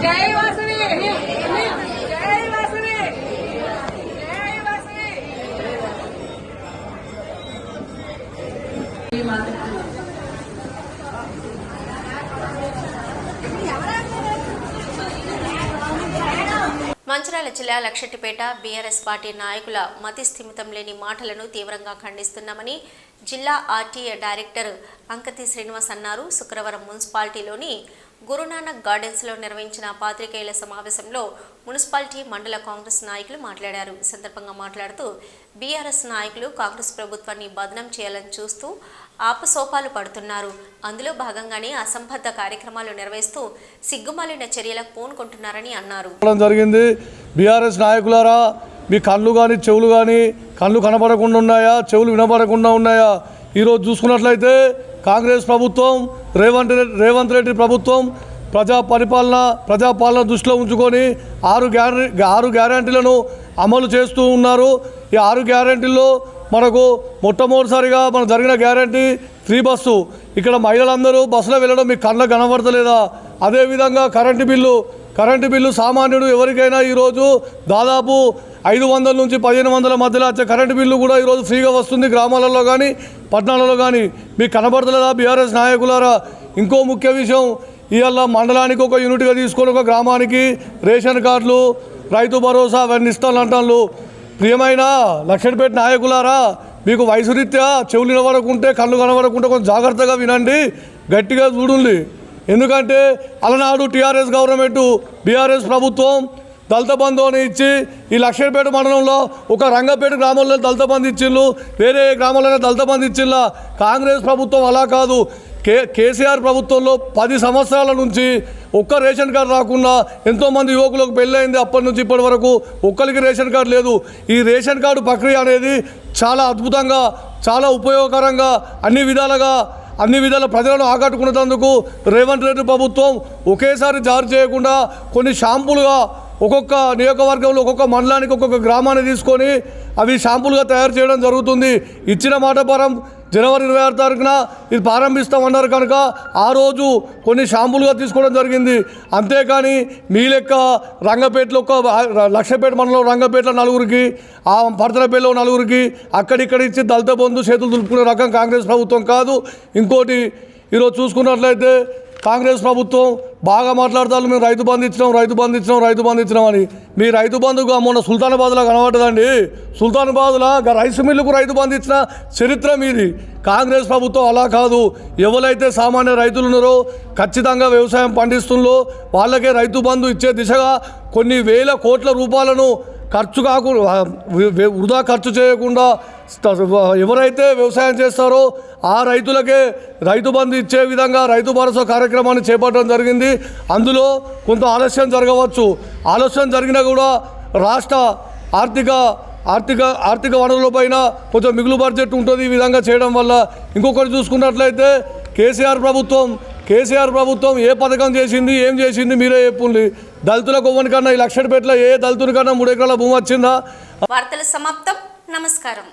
जय वासवी, जय वासवी, जय वासवी। మంచిర్యాల జిల్లా లక్షటిపేట బీఆర్ఎస్ పార్టీ నాయకుల మతి స్థిమితం లేని మాటలను తీవ్రంగా ఖండిస్తున్నామని జిల్లా ఆర్టీఏ డైరెక్టర్ అంకతి శ్రీనివాస్ అన్నారు. శుక్రవారం మున్సిపాలిటీలోని గురునానక్ గార్డెన్స్లో నిర్వహించిన పాత్రికేయుల సమావేశంలో మున్సిపాలిటీ మండల కాంగ్రెస్ నాయకులు మాట్లాడారు. ఈ సందర్భంగా మాట్లాడుతూ బీఆర్ఎస్ నాయకులు కాంగ్రెస్ ప్రభుత్వాన్ని బదనం చేయాలని చూస్తూ ఆపసోపాలు పడుతున్నారు. అందులో భాగంగానే అసంబద్ధ కార్యక్రమాలు నిర్వహిస్తూ సిగ్గుమాలిన చర్యలకు పూనుకుంటున్నారని అన్నారు. జరిగింది బీఆర్ఎస్ నాయకులారా, మీ కళ్ళు కానీ చెవులు కానీ కళ్ళు కనబడకుండా ఉన్నాయా, చెవులు వినబడకుండా ఉన్నాయా? ఈరోజు చూసుకున్నట్లయితే కాంగ్రెస్ ప్రభుత్వం రేవంత్ రెడ్డి ప్రభుత్వం ప్రజాపాలన దృష్టిలో ఉంచుకొని 6 గ్యారెంటీలను అమలు చేస్తూ ఉన్నారు. ఈ 6 గ్యారెంటీల్లో మనకు మొట్టమొదటిసారిగా మనకు జరిగిన గ్యారెంటీ ఫ్రీ బస్సు. ఇక్కడ మహిళలందరూ బస్సులో వెళ్ళడం మీకు కళ్ళ కనబడతలేదా? అదేవిధంగా కరెంటు బిల్లు సామాన్యుడు ఎవరికైనా ఈరోజు దాదాపు 500 నుంచి 1500 మధ్యలో వచ్చే కరెంటు బిల్లు కూడా ఈరోజు ఫ్రీగా వస్తుంది గ్రామాలలో కానీ పట్టణాలలో కానీ. మీకు కనబడతలేదా బీఆర్ఎస్ నాయకులారా? ఇంకో ముఖ్య విషయం, ఇవాళ మండలానికి ఒక యూనిట్గా తీసుకొని ఒక గ్రామానికి రేషన్ కార్డులు, రైతు భరోసా అవన్నీ ఇస్తానంటాను. ప్రియమైన లక్షణపేట నాయకులారా, మీకు వయసు రీత్యా చెవులు వినబడకుంటే కళ్ళు కనబడకుంటే కొంచెం జాగ్రత్తగా వినండి, గట్టిగా చూడండి. ఎందుకంటే అలనాడు టీఆర్ఎస్ గవర్నమెంట్ బీఆర్ఎస్ ప్రభుత్వం దళిత బంధు అని ఇచ్చి ఈ లక్షణపేట మండలంలో ఒక రంగపేట గ్రామంలో దళిత బంధు ఇచ్చిళ్ళు, వేరే గ్రామాలలో దళిత బంధు ఇచ్చిళ్ళ. కాంగ్రెస్ ప్రభుత్వం అలా కాదు. కేసీఆర్ ప్రభుత్వంలో 10 సంవత్సరాల నుంచి ఒక్క రేషన్ కార్డు రాకుండా ఎంతోమంది యువకులకు పెళ్ళయింది. అప్పటి నుంచి ఇప్పటి వరకు ఒక్కరికి రేషన్ కార్డు లేదు. ఈ రేషన్ కార్డు ప్రక్రియ అనేది చాలా అద్భుతంగా, చాలా ఉపయోగకరంగా, అన్ని విధాల ప్రజలను ఆకట్టుకునేందుకు రేవంత్ రెడ్డి ప్రభుత్వం ఒకేసారి జారీ చేయకుండా కొన్ని షాంపులుగా ఒక్కొక్క నియోజకవర్గంలో ఒక్కొక్క మండలానికి ఒక్కొక్క గ్రామాన్ని తీసుకొని అవి షాంపులుగా తయారు చేయడం జరుగుతుంది. ఇచ్చిన మాట ప్రకారం జనవరి 26 తారీఖున ఇది ప్రారంభిస్తామన్నారు కనుక ఆ రోజు కొన్ని షాంపులుగా తీసుకోవడం జరిగింది. అంతేకాని మీ లెక్క రంగపేటలో లక్షపేట మండలం రంగపేటలో 4గురికి, ఆ పడతలపేటలో 4గురికి అక్కడిక్కడ ఇచ్చి దళిత బంధు చేతులు దులుపుకునే రకం కాంగ్రెస్ ప్రభుత్వం కాదు. ఇంకోటి, ఈరోజు చూసుకున్నట్లయితే కాంగ్రెస్ ప్రభుత్వం బాగా మాట్లాడతారు, మేము రైతు బంధు ఇచ్చినాం అని. మీ రైతు బంధుగా మొన్న సుల్తానాబాద్లో కనబడ్డదండి. సుల్తానాబాద్లో రైస్ మిల్లుకు రైతు బంధు ఇచ్చిన చరిత్ర మీది. కాంగ్రెస్ ప్రభుత్వం అలా కాదు. ఎవరైతే సామాన్య రైతులు ఉన్నారో, ఖచ్చితంగా వ్యవసాయం పండిస్తుందో వాళ్ళకే రైతు బంధు ఇచ్చే దిశగా కొన్ని వేల కోట్ల రూపాయలను వృధా ఖర్చు చేయకుండా ఎవరైతే వ్యవసాయం చేస్తారో ఆ రైతులకే రైతు బంధు ఇచ్చే విధంగా రైతు భరోసా కార్యక్రమాన్ని చేపట్టడం జరిగింది. అందులో కొంత ఆలస్యం జరగవచ్చు. ఆలస్యం జరిగినా కూడా రాష్ట్ర ఆర్థిక వనరులపైన కొంచెం మిగులు బడ్జెట్ ఉంటుంది. ఈ విధంగా చేయడం వల్ల ఇంకొకటి చూసుకున్నట్లయితే కేసీఆర్ ప్రభుత్వం ఏ పథకం చేసింది, ఏం చేసింది మీరే చెప్పుండి. దళితులకు ఒవ్వనికన్నా ఈ లక్షపేటలో ఏ దళితునికన్నా 3 ఎకరాల భూమి వచ్చిందా? వార్తలు సమాప్తం. నమస్కారం.